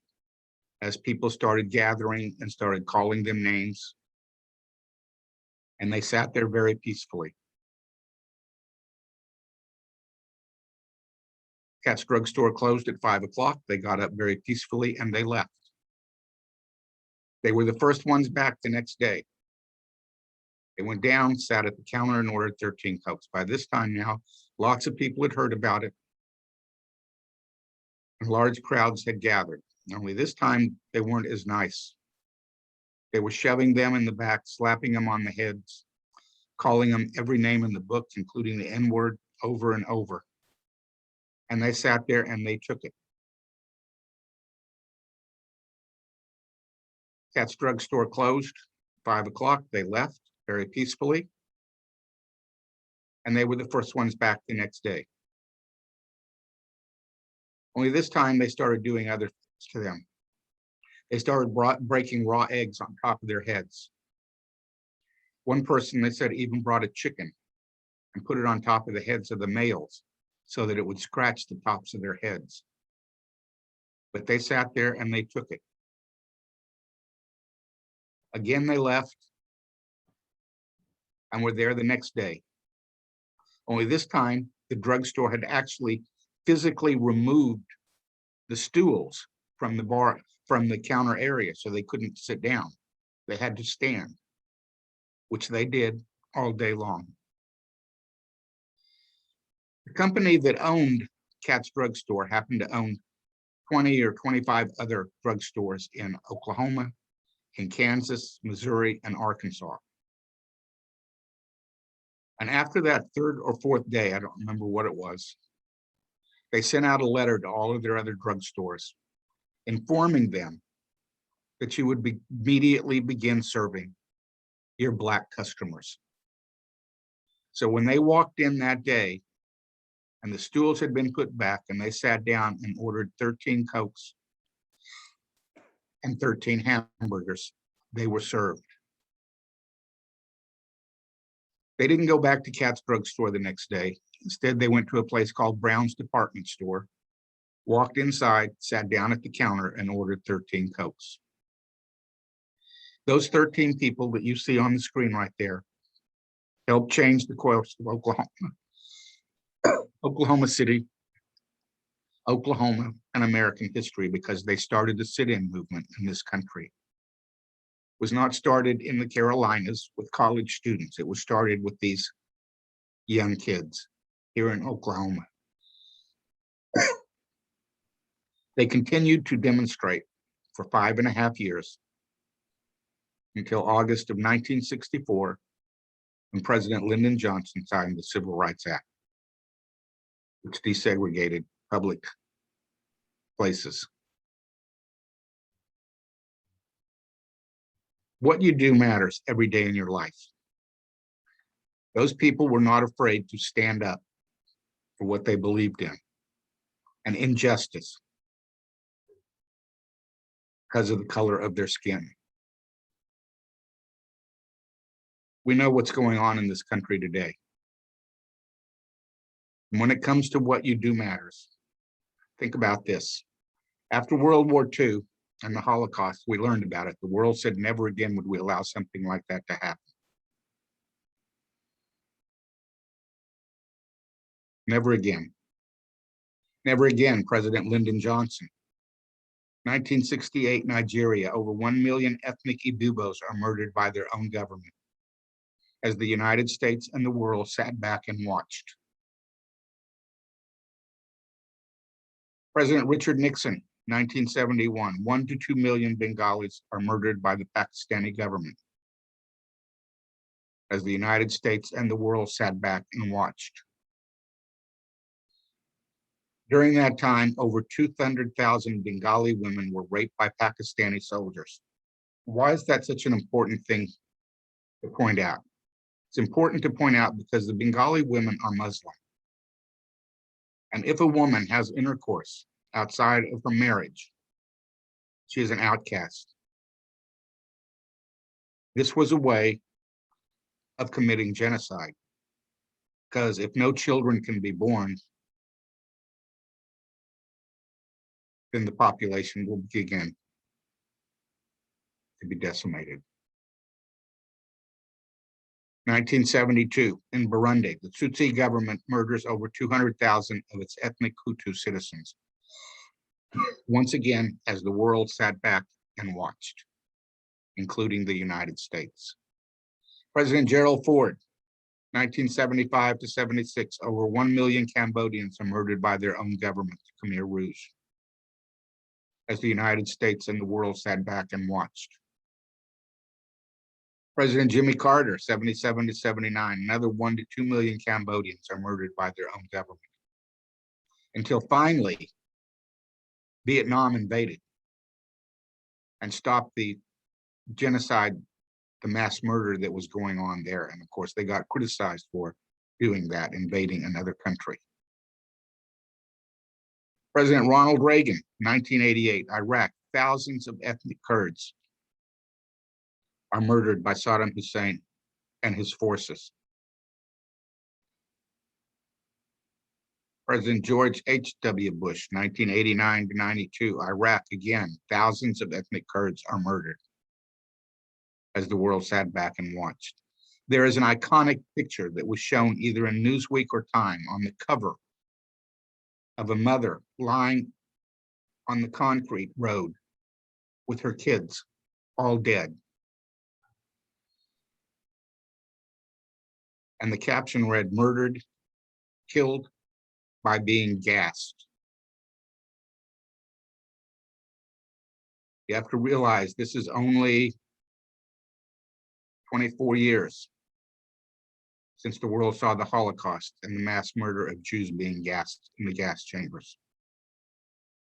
as people started gathering and started calling them names. And they sat there very peacefully. Cat's Drug Store closed at 5 o'clock. They got up very peacefully and they left. They were the first ones back the next day. They went down, sat at the counter, and ordered 13 Cokes. By this time now, lots of people had heard about it, and large crowds had gathered. Only this time, they weren't as nice. They were shoving them in the back, slapping them on the heads, calling them every name in the book, including the N-word, over and over. And they sat there and they took it. Cat's Drug Store closed, 5 o'clock. They left very peacefully. And they were the first ones back the next day. Only this time they started doing other things to them. They started breaking raw eggs on top of their heads. One person, they said, even brought a chicken and put it on top of the heads of the males so that it would scratch the tops of their heads. But they sat there and they took it. Again, they left and were there the next day. Only this time, the drugstore had actually physically removed the stools from the bar, from the counter area, so they couldn't sit down. They had to stand, which they did all day long. The company that owned Cat's Drug Store happened to own 20 or 25 other drugstores in Oklahoma, in Kansas, Missouri, and Arkansas. And after that third or fourth day, I don't remember what it was, they sent out a letter to all of their other drugstores, informing them that you would immediately begin serving your Black customers. So when they walked in that day, and the stools had been put back, and they sat down and ordered 13 Cokes and 13 hamburgers, they were served. They didn't go back to Cat's Drug Store the next day. Instead, they went to a place called Brown's Department Store, walked inside, sat down at the counter, and ordered 13 Cokes. Those 13 people that you see on the screen right there helped change the course of Oklahoma City, Oklahoma, and American history, because they started the sit-in movement in this country. It was not started in the Carolinas with college students. It was started with these young kids here in Oklahoma. They continued to demonstrate for 5.5 years until August of 1964, when President Lyndon Johnson signed the Civil Rights Act, which desegregated public places. What you do matters every day in your life. Those people were not afraid to stand up for what they believed in, and injustice, because of the color of their skin. We know what's going on in this country today. And when it comes to what you do matters, think about this. After World War II and the Holocaust, we learned about it. The world said never again would we allow something like that to happen. Never again. Never again, President Lyndon Johnson. 1968, Nigeria, over 1 million ethnic Ibibos are murdered by their own government, as the United States and the world sat back and watched. President Richard Nixon, 1971, 1 to 2 million Bengalis are murdered by the Pakistani government, as the United States and the world sat back and watched. During that time, over 200,000 Bengali women were raped by Pakistani soldiers. Why is that such an important thing to point out? It's important to point out because the Bengali women are Muslim. And if a woman has intercourse outside of her marriage, she is an outcast. This was a way of committing genocide, because if no children can be born, then the population will begin to be decimated. 1972, in Burundi, the Tutsi government murders over 200,000 of its ethnic Hutu citizens. Once again, as the world sat back and watched, including the United States. President Gerald Ford, 1975 to 76, over 1 million Cambodians are murdered by their own government, the Khmer Rouge, as the United States and the world sat back and watched. President Jimmy Carter, 77 to 79, another 1 to 2 million Cambodians are murdered by their own government. Until finally, Vietnam invaded and stopped the genocide, the mass murder that was going on there. And of course, they got criticized for doing that, invading another country. President Ronald Reagan, 1988, Iraq, thousands of ethnic Kurds are murdered by Saddam Hussein and his forces. President George H.W. Bush, 1989 to 92, Iraq, again, thousands of ethnic Kurds are murdered as the world sat back and watched. There is an iconic picture that was shown either in Newsweek or Time on the cover of a mother lying on the concrete road with her kids, all dead. And the caption read, "Murdered, killed by being gassed." You have to realize this is only 24 years since the world saw the Holocaust and the mass murder of Jews being gassed in the gas chambers.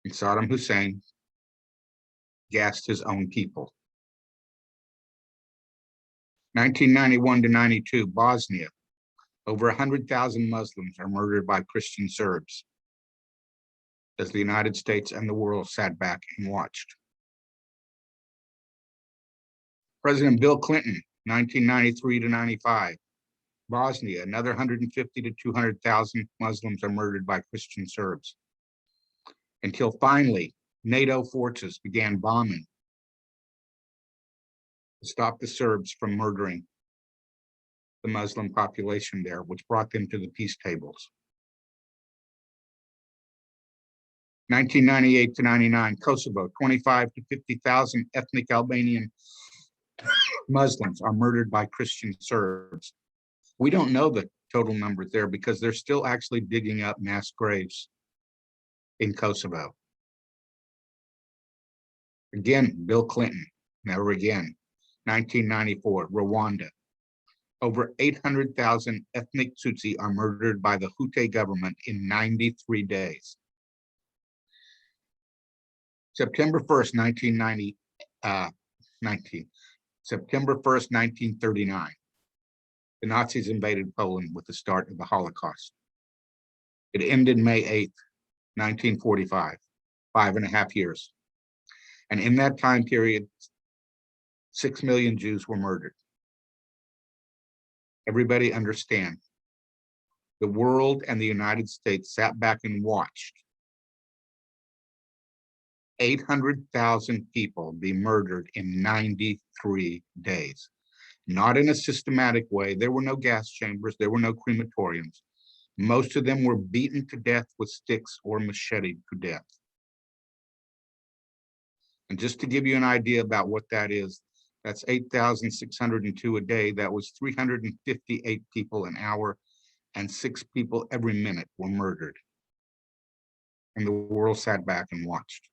And Saddam Hussein gassed his own people. 1991 to 92, Bosnia. Over 100,000 Muslims are murdered by Christian Serbs as the United States and the world sat back and watched. President Bill Clinton, 1993 to 95, Bosnia, another 150 to 200,000 Muslims are murdered by Christian Serbs. Until finally, NATO forces began bombing to stop the Serbs from murdering the Muslim population there, which brought them to the peace tables. 1998 to 99, Kosovo, 25 to 50,000 ethnic Albanian Muslims are murdered by Christian Serbs. We don't know the total numbers there because they're still actually digging up mass graves in Kosovo. Again, Bill Clinton, never again. 1994, Rwanda. Over 800,000 ethnic Tutsi are murdered by the Hutu government in 93 days. September 1st, 1939, the Nazis invaded Poland with the start of the Holocaust. It ended May 8th, 1945, 5.5 years. And in that time period, 6 million Jews were murdered. Everybody understand, the world and the United States sat back and watched 800,000 people be murdered in 93 days. Not in a systematic way. There were no gas chambers. There were no crematoriums. Most of them were beaten to death with sticks or macheted to death. And just to give you an idea about what that is, that's 8,602 a day. That was 358 people an hour, and 6 people every minute were murdered. And the world sat back and watched.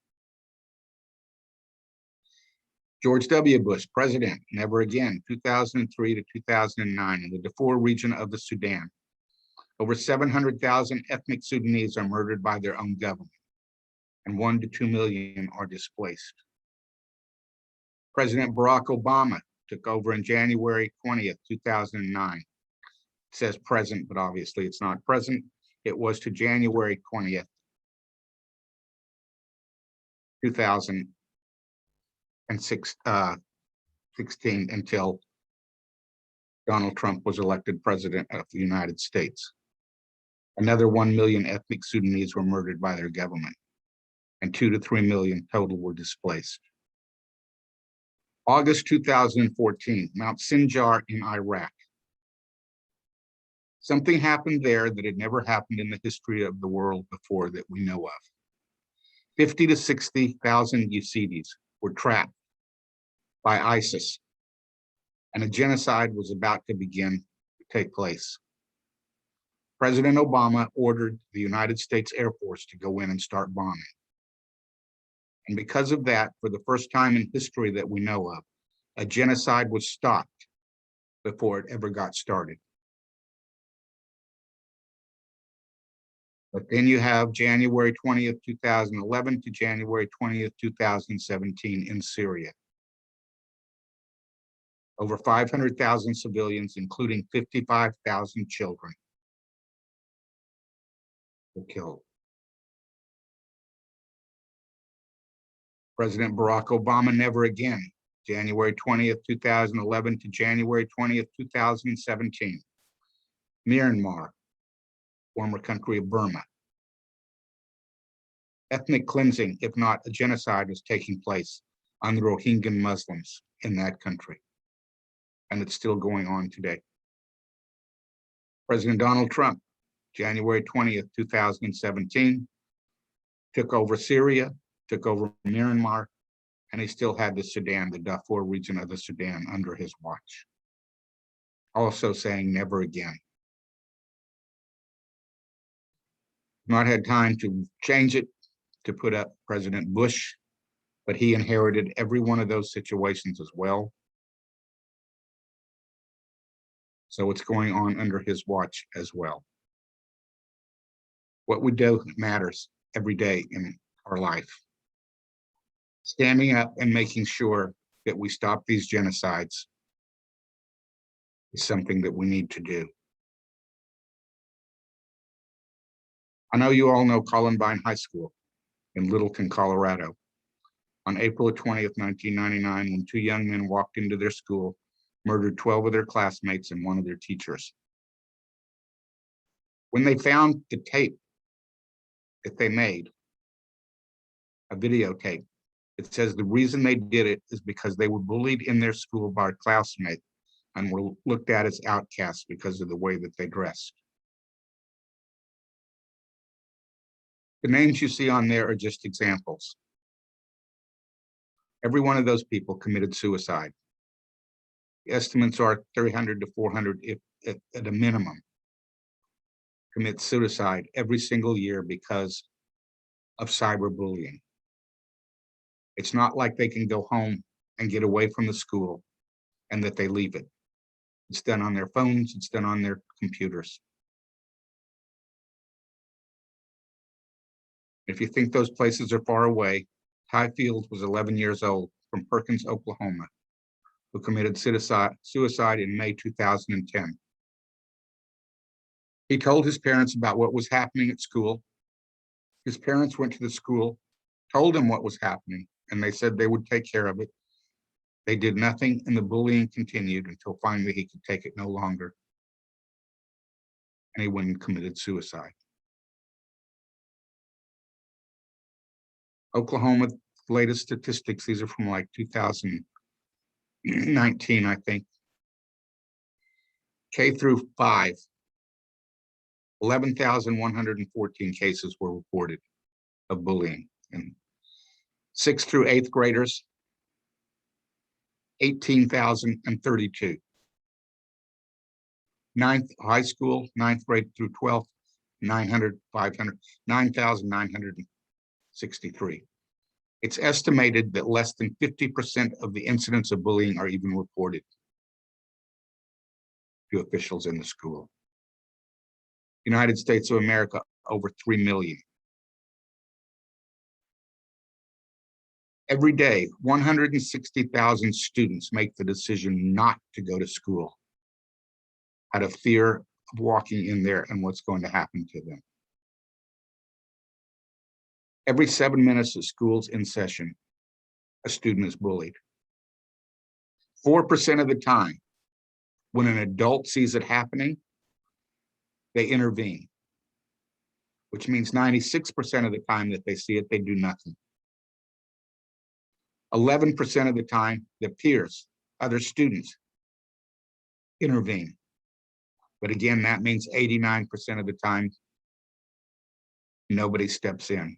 George W. Bush, president, never again, 2003 to 2009, in the Darfur region of the Sudan. Over 700,000 ethnic Sudanese are murdered by their own government, and 1 to 2 million are displaced. President Barack Obama took over in January 20th, 2009. says present, but obviously it's not present. It was to January 20th, 2016 until Donald Trump was elected president of the United States. Another 1 million ethnic Sudanese were murdered by their government, and 2 to 3 million total were displaced. August 2014, Mount Sinjar in Iraq. Something happened there that had never happened in the history of the world before that we know of. 50 to 60,000 Yazidis were trapped by ISIS, and a genocide was about to begin to take place. President Obama ordered the United States Air Force to go in and start bombing. And because of that, for the first time in history that we know of, a genocide was stopped before it ever got started. But then you have January 20th, 2011 to January 20th, 2017 in Syria. Over 500,000 civilians, including 55,000 children, were killed. President Barack Obama never again, January 20th, 2011 to January 20th, 2017. Myanmar, former country of Burma. Ethnic cleansing, if not a genocide, was taking place on the Rohingya Muslims in that country. And it's still going on today. President Donald Trump, January 20th, 2017, took over Syria, took over Myanmar, and he still had the Sudan, the Darfur region of the Sudan, under his watch. Also saying never again. Not had time to change it, to put up President Bush, but he inherited every one of those situations as well. So it's going on under his watch as well. What we do matters every day in our life. Standing up and making sure that we stop these genocides is something that we need to do. I know you all know Columbine High School in Littleton, Colorado. On April 20th, 1999, when 2 young men walked into their school, murdered 12 of their classmates and 1 of their teachers. When they found the tape that they made, a videotape, it says the reason they did it is because they were bullied in their school by a classmate and were looked at as outcasts because of the way that they dressed. The names you see on there are just examples. Every one of those people committed suicide. The estimates are 300 to 400 at a minimum commit suicide every single year because of cyberbullying. It's not like they can go home and get away from the school and that they leave it. It's done on their phones, it's done on their computers. If you think those places are far away, Ty Fields was 11 years old from Perkins, Oklahoma, who committed suicide in May 2010. He told his parents about what was happening at school. His parents went to the school, told him what was happening, and they said they would take care of it. They did nothing, and the bullying continued until finally he could take it no longer. And he went and committed suicide. Oklahoma, latest statistics, these are from like 2019, I think. K through 5, 11,114 cases were reported of bullying. And 6th through 8th graders, 18,032. 9th high school, 9th grade through 12th, 9,963. It's estimated that less than 50% of the incidents of bullying are even reported to officials in the school. United States of America, over 3 million. Every day, 160,000 students make the decision not to go to school out of fear of walking in there and what's going to happen to them. Every 7 minutes of school's in session, a student is bullied. 4% of the time, when an adult sees it happening, they intervene, which means 96% of the time that they see it, they do nothing. 11% of the time, the peers, other students, intervene. But again, that means 89% of the time, nobody steps in.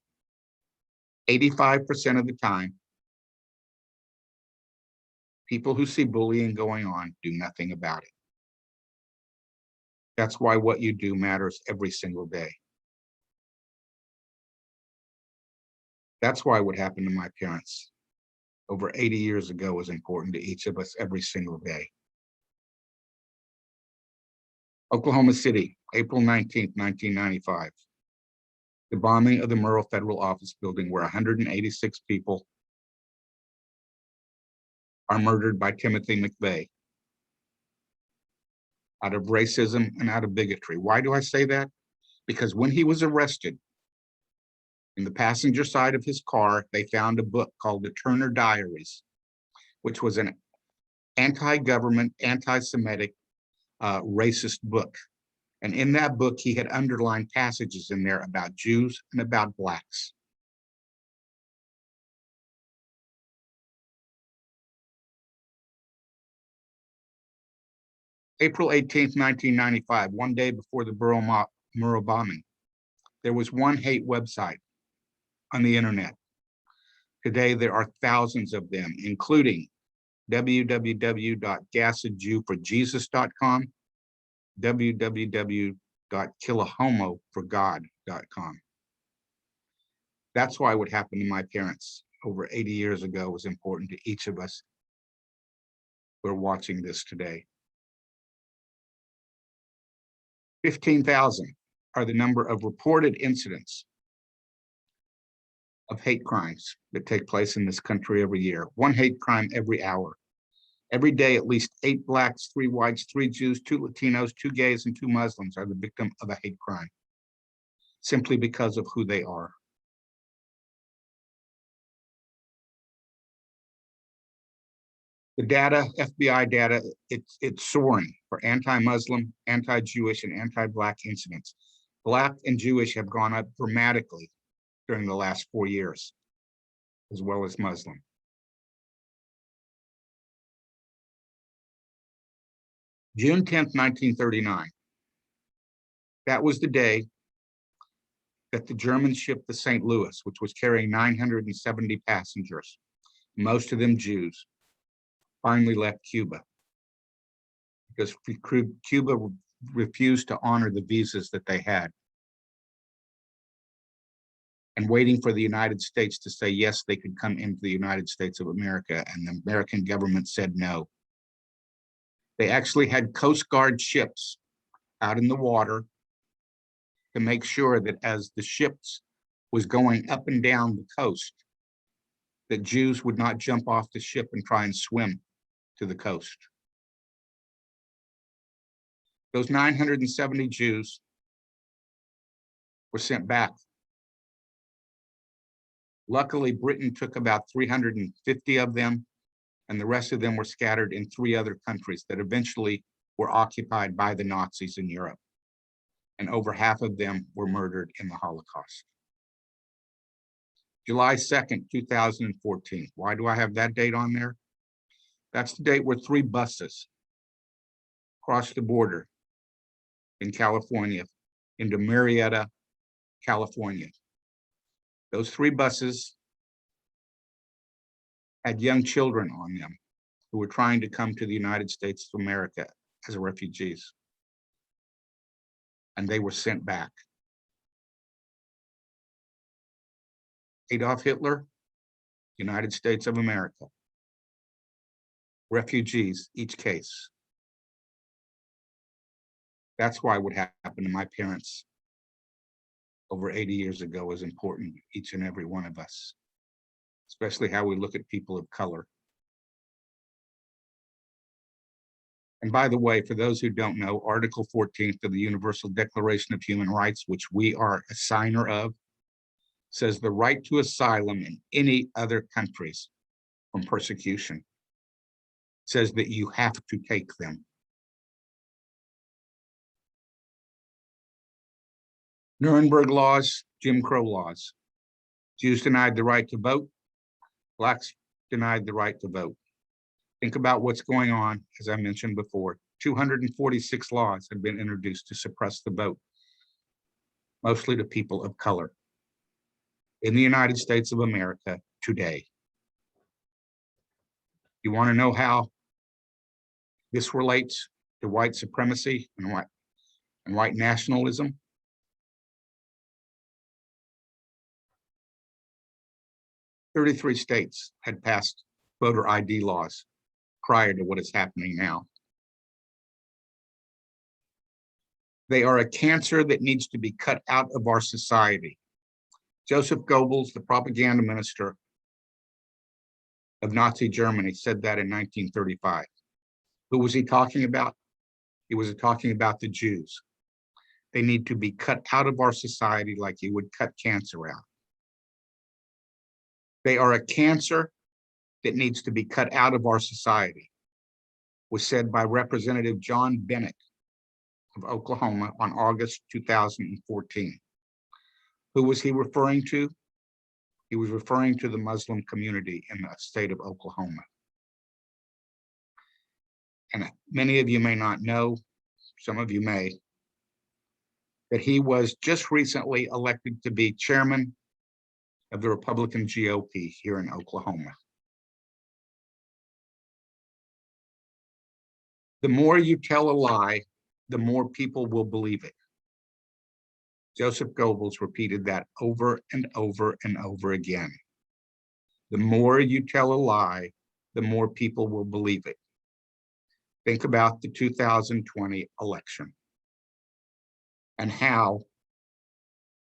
85% of the time, people who see bullying going on do nothing about it. That's why what you do matters every single day. That's why what happened to my parents over 80 years ago was important to each of us every single day. Oklahoma City, April 19th, 1995. The bombing of the Murrah Federal Office Building, where 186 people are murdered by Timothy McVeigh out of racism and out of bigotry. Why do I say that? Because when he was arrested, in the passenger side of his car, they found a book called the Turner Diaries, which was an anti-government, anti-Semitic, racist book. And in that book, he had underlined passages in there about Jews and about Blacks. April 18th, 1995, one day before the Murrah bombing, there was one hate website on the internet. Today, there are thousands of them, including www.gasadjewforjesus.com, www.killahomoforgod.com. That's why what happened to my parents over 80 years ago was important to each of us who are watching this today. 15,000 are the number of reported incidents of hate crimes that take place in this country every year. One hate crime every hour. Every day, at least 8 Blacks, 3 whites, 3 Jews, 2 Latinos, 2 gays, and 2 Muslims are the victim of a hate crime, simply because of who they are. The data, FBI data, it's soaring for anti-Muslim, anti-Jewish, and anti-Black incidents. Black and Jewish have gone up dramatically during the last 4 years, as well as Muslim. June 10th, 1939. That was the day that the Germans shipped the St. Louis, which was carrying 970 passengers, most of them Jews, finally left Cuba because Cuba refused to honor the visas that they had, and waiting for the United States to say yes, they could come into the United States of America, and the American government said no. They actually had Coast Guard ships out in the water to make sure that as the ships was going up and down the coast, that Jews would not jump off the ship and try and swim to the coast. Those 970 Jews were sent back. Luckily, Britain took about 350 of them, and the rest of them were scattered in 3 other countries that eventually were occupied by the Nazis in Europe. And over half of them were murdered in the Holocaust. July 2nd, 2014. Why do I have that date on there? That's the date where 3 buses crossed the border in California into Marietta, California. Those 3 buses had young children on them who were trying to come to the United States of America as refugees. And they were sent back. Adolf Hitler, United States of America. Refugees, each case. That's why what happened to my parents over 80 years ago is important to each and every one of us, especially how we look at people of color. And by the way, for those who don't know, Article 14th of the Universal Declaration of Human Rights, which we are a signer of, says the right to asylum in any other countries from persecution, says that you have to take them. Nuremberg laws, Jim Crow laws. Jews denied the right to vote. Blacks denied the right to vote. Think about what's going on, as I mentioned before. 246 laws have been introduced to suppress the vote, mostly to people of color, in the United States of America today. You want to know how this relates to white supremacy and white nationalism? "33 states had passed voter ID laws prior to what is happening now. They are a cancer that needs to be cut out of our society." Joseph Goebbels, the propaganda minister of Nazi Germany, said that in 1935. Who was he talking about? He was talking about the Jews. They need to be cut out of our society like you would cut cancer out. They are a cancer that needs to be cut out of our society, was said by Representative John Bennett of Oklahoma on August 2014. Who was he referring to? He was referring to the Muslim community in the state of Oklahoma. And many of you may not know, some of you may, that he was just recently elected to be chairman of the Republican GOP here in Oklahoma. The more you tell a lie, the more people will believe it. Joseph Goebbels repeated that over and over and over again. The more you tell a lie, the more people will believe it. Think about the 2020 election and how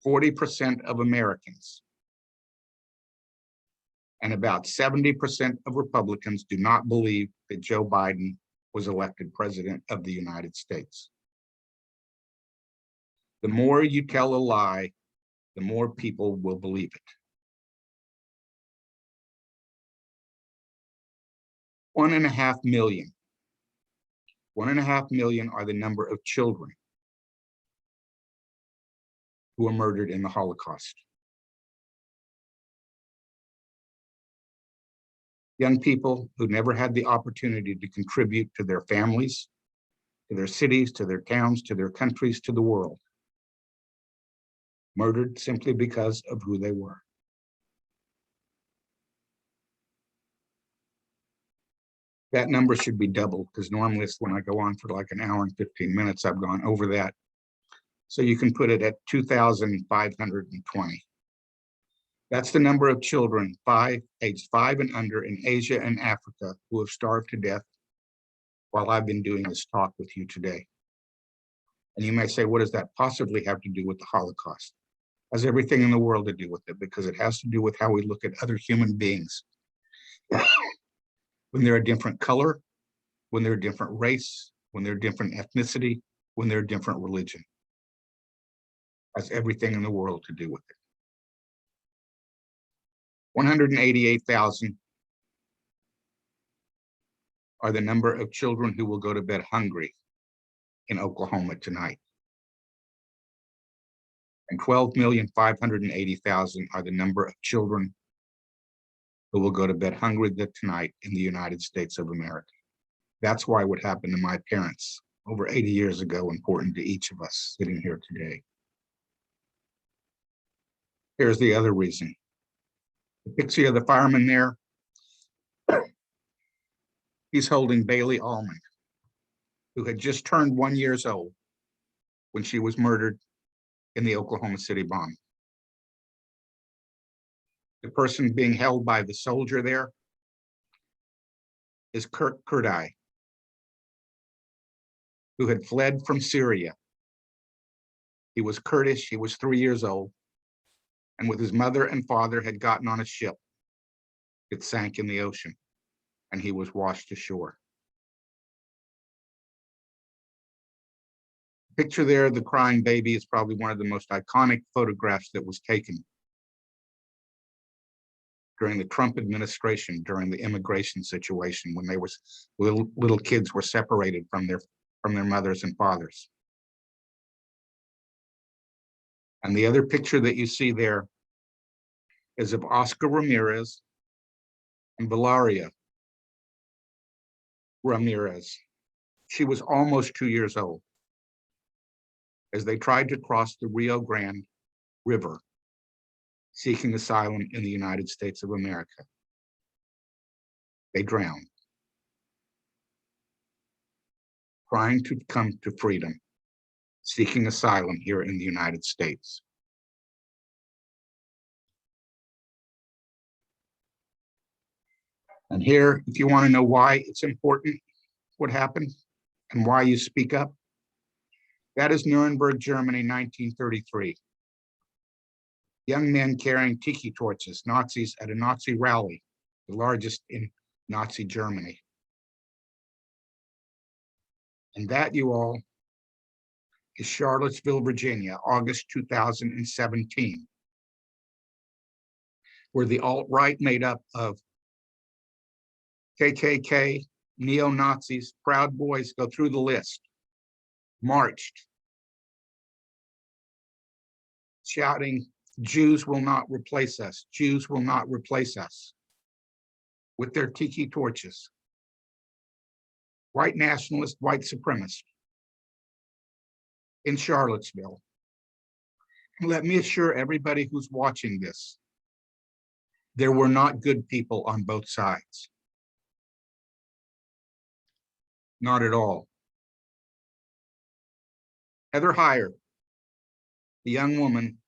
40% of Americans and about 70% of Republicans do not believe that Joe Biden was elected president of the United States. The more you tell a lie, the more people will believe it. 1.5 million. 1.5 million are the number of children who were murdered in the Holocaust. Young people who never had the opportunity to contribute to their families, to their cities, to their towns, to their countries, to the world. Murdered simply because of who they were. That number should be doubled, because normally it's when I go on for like an hour and 15 minutes, I've gone over that. So you can put it at 2,520. That's the number of children aged 5 and under in Asia and Africa who have starved to death while I've been doing this talk with you today. And you may say, what does that possibly have to do with the Holocaust? It has everything in the world to do with it, because it has to do with how we look at other human beings. When they're a different color, when they're a different race, when they're a different ethnicity, when they're a different religion. It has everything in the world to do with it. 188,000 are the number of children who will go to bed hungry in Oklahoma tonight. And 12,580,000 are the number of children who will go to bed hungry tonight in the United States of America. That's why what happened to my parents over 80 years ago important to each of us sitting here today. Here's the other reason. The picture of the fireman there, he's holding Bailey Allman, who had just turned 1 year old when she was murdered in the Oklahoma City bomb. The person being held by the soldier there is Kurt Kurdi, who had fled from Syria. He was Kurdish, he was 3 years old, and with his mother and father had gotten on a ship. It sank in the ocean, and he was washed ashore. Picture there, the crying baby, is probably one of the most iconic photographs that was taken during the Trump administration, during the immigration situation, when little kids were separated from their mothers and fathers. And the other picture that you see there is of Oscar Ramirez and Valeria Ramirez. She was almost 2 years old as they tried to cross the Rio Grande River seeking asylum in the United States of America. They drowned, trying to come to freedom, seeking asylum here in the United States. And here, if you want to know why it's important, what happened, and why you speak up, that is Nuremberg, Germany, 1933. Young men carrying tiki torches, Nazis at a Nazi rally, the largest in Nazi Germany. And that, you all, is Charlottesville, Virginia, August 2017, where the alt-right, made up of KKK, neo-Nazis, Proud Boys, go through the list, marched, shouting, "Jews will not replace us, Jews will not replace us," with their tiki torches. White nationalist, white supremacist in Charlottesville. And let me assure everybody who's watching this, there were not good people on both sides. Not at all. Heather Heyer, the young woman,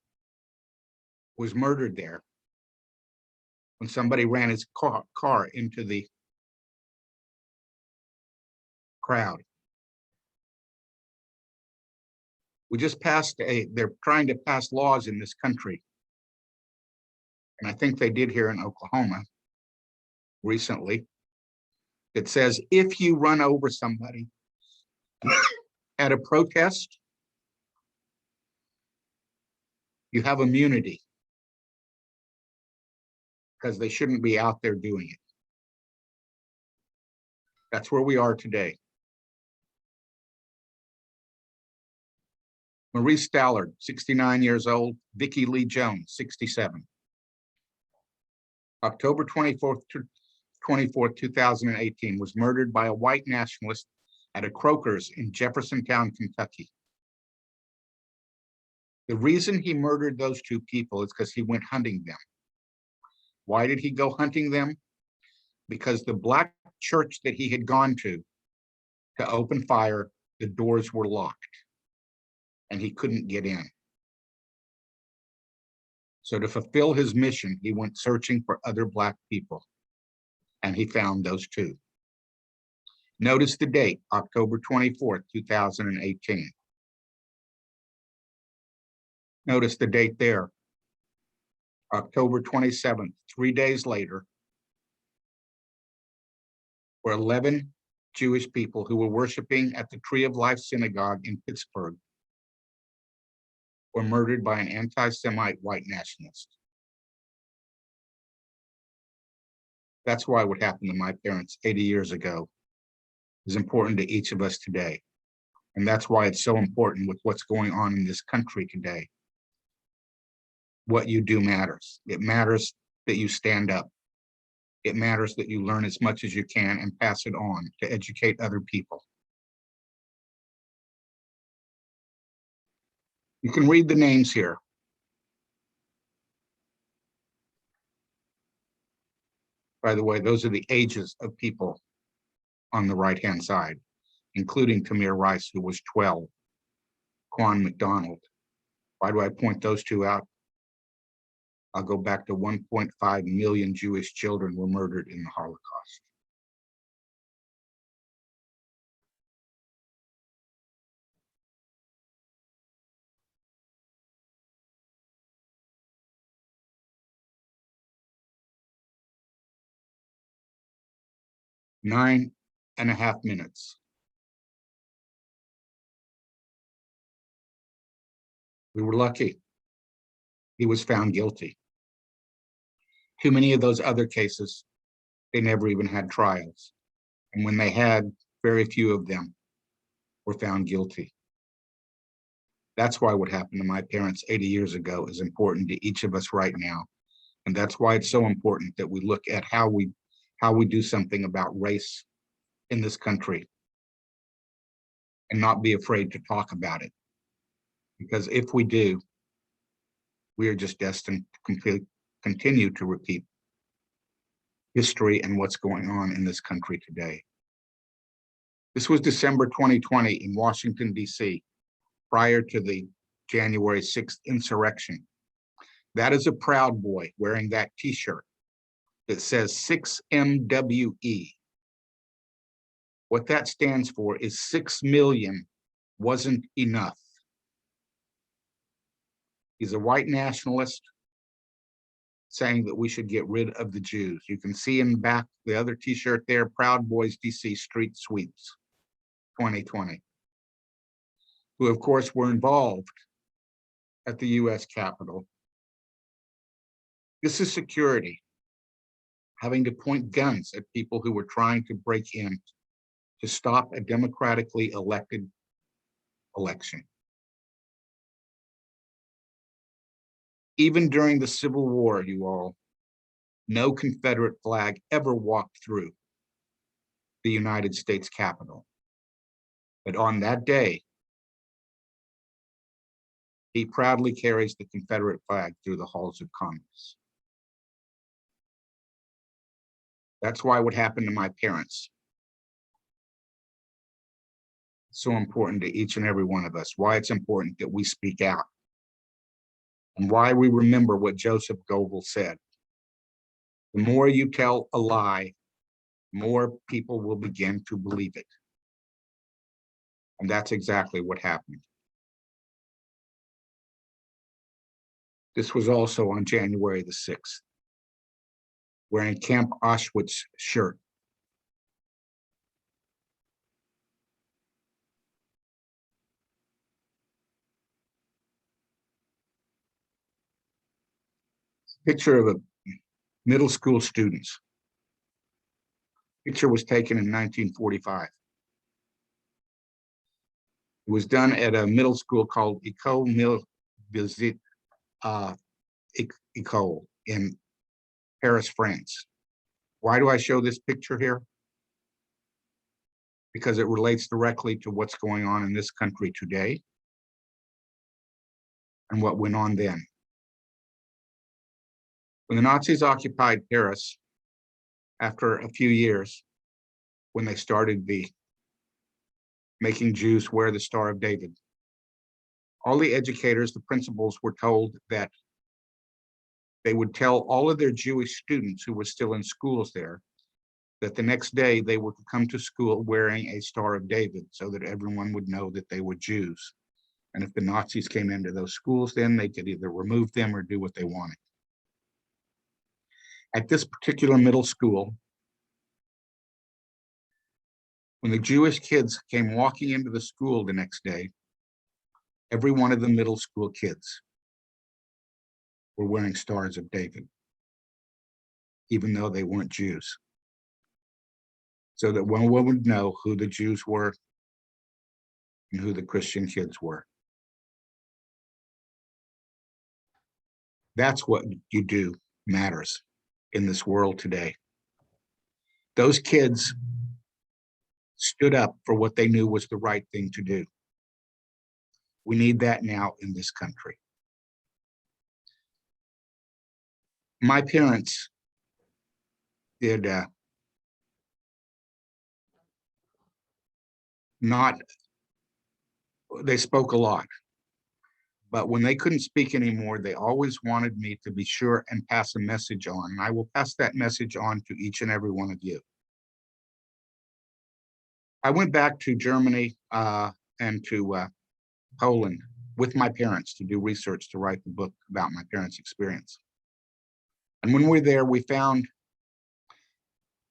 was murdered there when somebody ran his car into the crowd. We just passed they're trying to pass laws in this country, and I think they did here in Oklahoma recently, that says if you run over somebody at a protest, you have immunity because they shouldn't be out there doing it. That's where we are today. Maurice Stallard, 69 years old, Vicki Lee Jones, 67. October 24th, 2018, was murdered by a white nationalist at a Kroger's in Jeffersontown, Kentucky. The reason he murdered those two people is because he went hunting them. Why did he go hunting them? Because the black church that he had gone to open fire, the doors were locked and he couldn't get in. So to fulfill his mission, he went searching for other black people, and he found those two. Notice the date, October 24th, 2018. Notice the date there, October 27th, 3 days later, where 11 Jewish people who were worshiping at the Tree of Life Synagogue in Pittsburgh were murdered by an anti-Semite white nationalist. That's why what happened to my parents 80 years ago is important to each of us today. And that's why it's so important with what's going on in this country today. What you do matters. It matters that you stand up. It matters that you learn as much as you can and pass it on to educate other people. You can read the names here. By the way, those are the ages of people on the right-hand side, including Tamir Rice, who was 12, Quan McDonald. Why do I point those two out? I'll go back to 1.5 million Jewish children were murdered in the Holocaust. Nine and a half minutes. We were lucky. He was found guilty. Too many of those other cases, they never even had trials. And when they had, very few of them were found guilty. That's why what happened to my parents 80 years ago is important to each of us right now. And that's why it's so important that we look at how we do something about race in this country and not be afraid to talk about it. Because if we do, we are just destined to continue to repeat history and what's going on in this country today. This was December 2020 in Washington, D.C., prior to the January 6th insurrection. That is a Proud Boy wearing that T-shirt that says 6MWE. What that stands for is 6 million wasn't enough. He's a white nationalist saying that we should get rid of the Jews. You can see in back the other T-shirt there, Proud Boys DC Street Sweeps 2020, who of course were involved at the US Capitol. This is security, having to point guns at people who were trying to break in to stop a democratically elected election. Even during the Civil War, you all, no Confederate flag ever walked through the United States Capitol. But on that day, he proudly carries the Confederate flag through the halls of Congress. That's why what happened to my parents is so important to each and every one of us, why it's important that we speak out, and why we remember what Joseph Goebbels said. The more you tell a lie, more people will begin to believe it. And that's exactly what happened. This was also on January the 6th, wearing Camp Auschwitz shirt. Picture of a middle school students. Picture was taken in 1945. It was done at a middle school called École Mille Visite École in Paris, France. Why do I show this picture here? Because it relates directly to what's going on in this country today and what went on then. When the Nazis occupied Paris, after a few years, when they started making Jews wear the Star of David, all the educators, the principals, were told that they would tell all of their Jewish students who were still in schools there that the next day they were to come to school wearing a Star of David so that everyone would know that they were Jews. And if the Nazis came into those schools, then they could either remove them or do what they wanted. At this particular middle school, when the Jewish kids came walking into the school the next day, every one of the middle school kids were wearing Stars of David, even though they weren't Jews, so that one would know who the Jews were and who the Christian kids were. That's what you do matters in this world today. Those kids stood up for what they knew was the right thing to do. We need that now in this country. My parents did they spoke a lot, but when they couldn't speak anymore, they always wanted me to be sure and pass a message on. And I will pass that message on to each and every one of you. I went back to Germany and to Poland with my parents to do research to write the book about my parents' experience. And when we were there, we found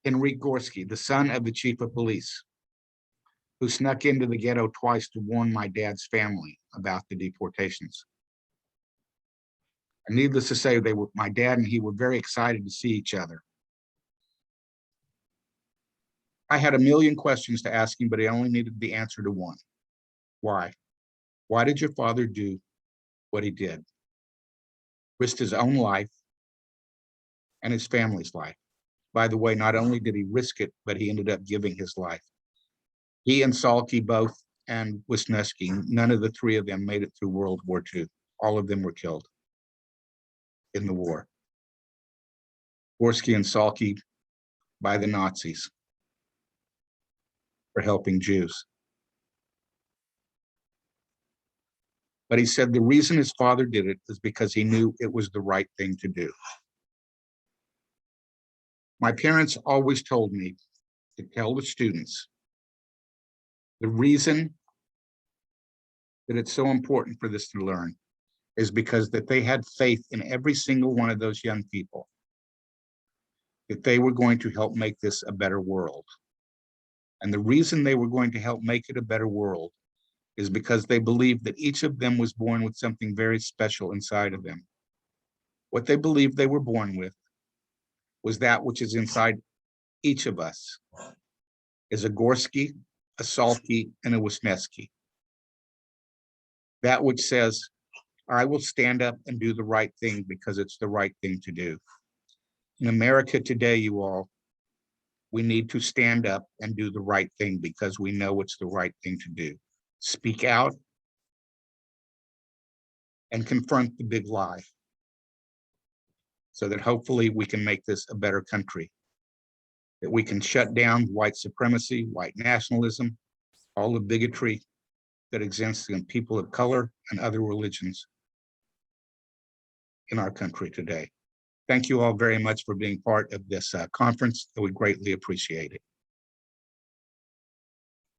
Henryk Gorski, the son of the chief of police, who snuck into the ghetto twice to warn my dad's family about the deportations. And needless to say, my dad and he were very excited to see each other. I had a million questions to ask him, but I only needed the answer to one. Why? Why did your father do what he did? Risked his own life and his family's life. By the way, not only did he risk it, but he ended up giving his life. He and Salke both, and Wisniewski, none of the three of them made it through World War II. All of them were killed in the war. Gorski and Salke by the Nazis for helping Jews. But he said the reason his father did it is because he knew it was the right thing to do. My parents always told me to tell the students the reason that it's so important for this to learn is because that they had faith in every single one of those young people, that they were going to help make this a better world. And the reason they were going to help make it a better world is because they believed that each of them was born with something very special inside of them. What they believed they were born with was that which is inside each of us, is a Gorski, a Salke, and a Wisniewski. That which says, I will stand up and do the right thing because it's the right thing to do. In America today, you all, we need to stand up and do the right thing because we know it's the right thing to do. Speak out and confront the big lie so that hopefully we can make this a better country, that we can shut down white supremacy, white nationalism, all the bigotry that exists in people of color and other religions in our country today. Thank you all very much for being part of this conference. I would greatly appreciate it.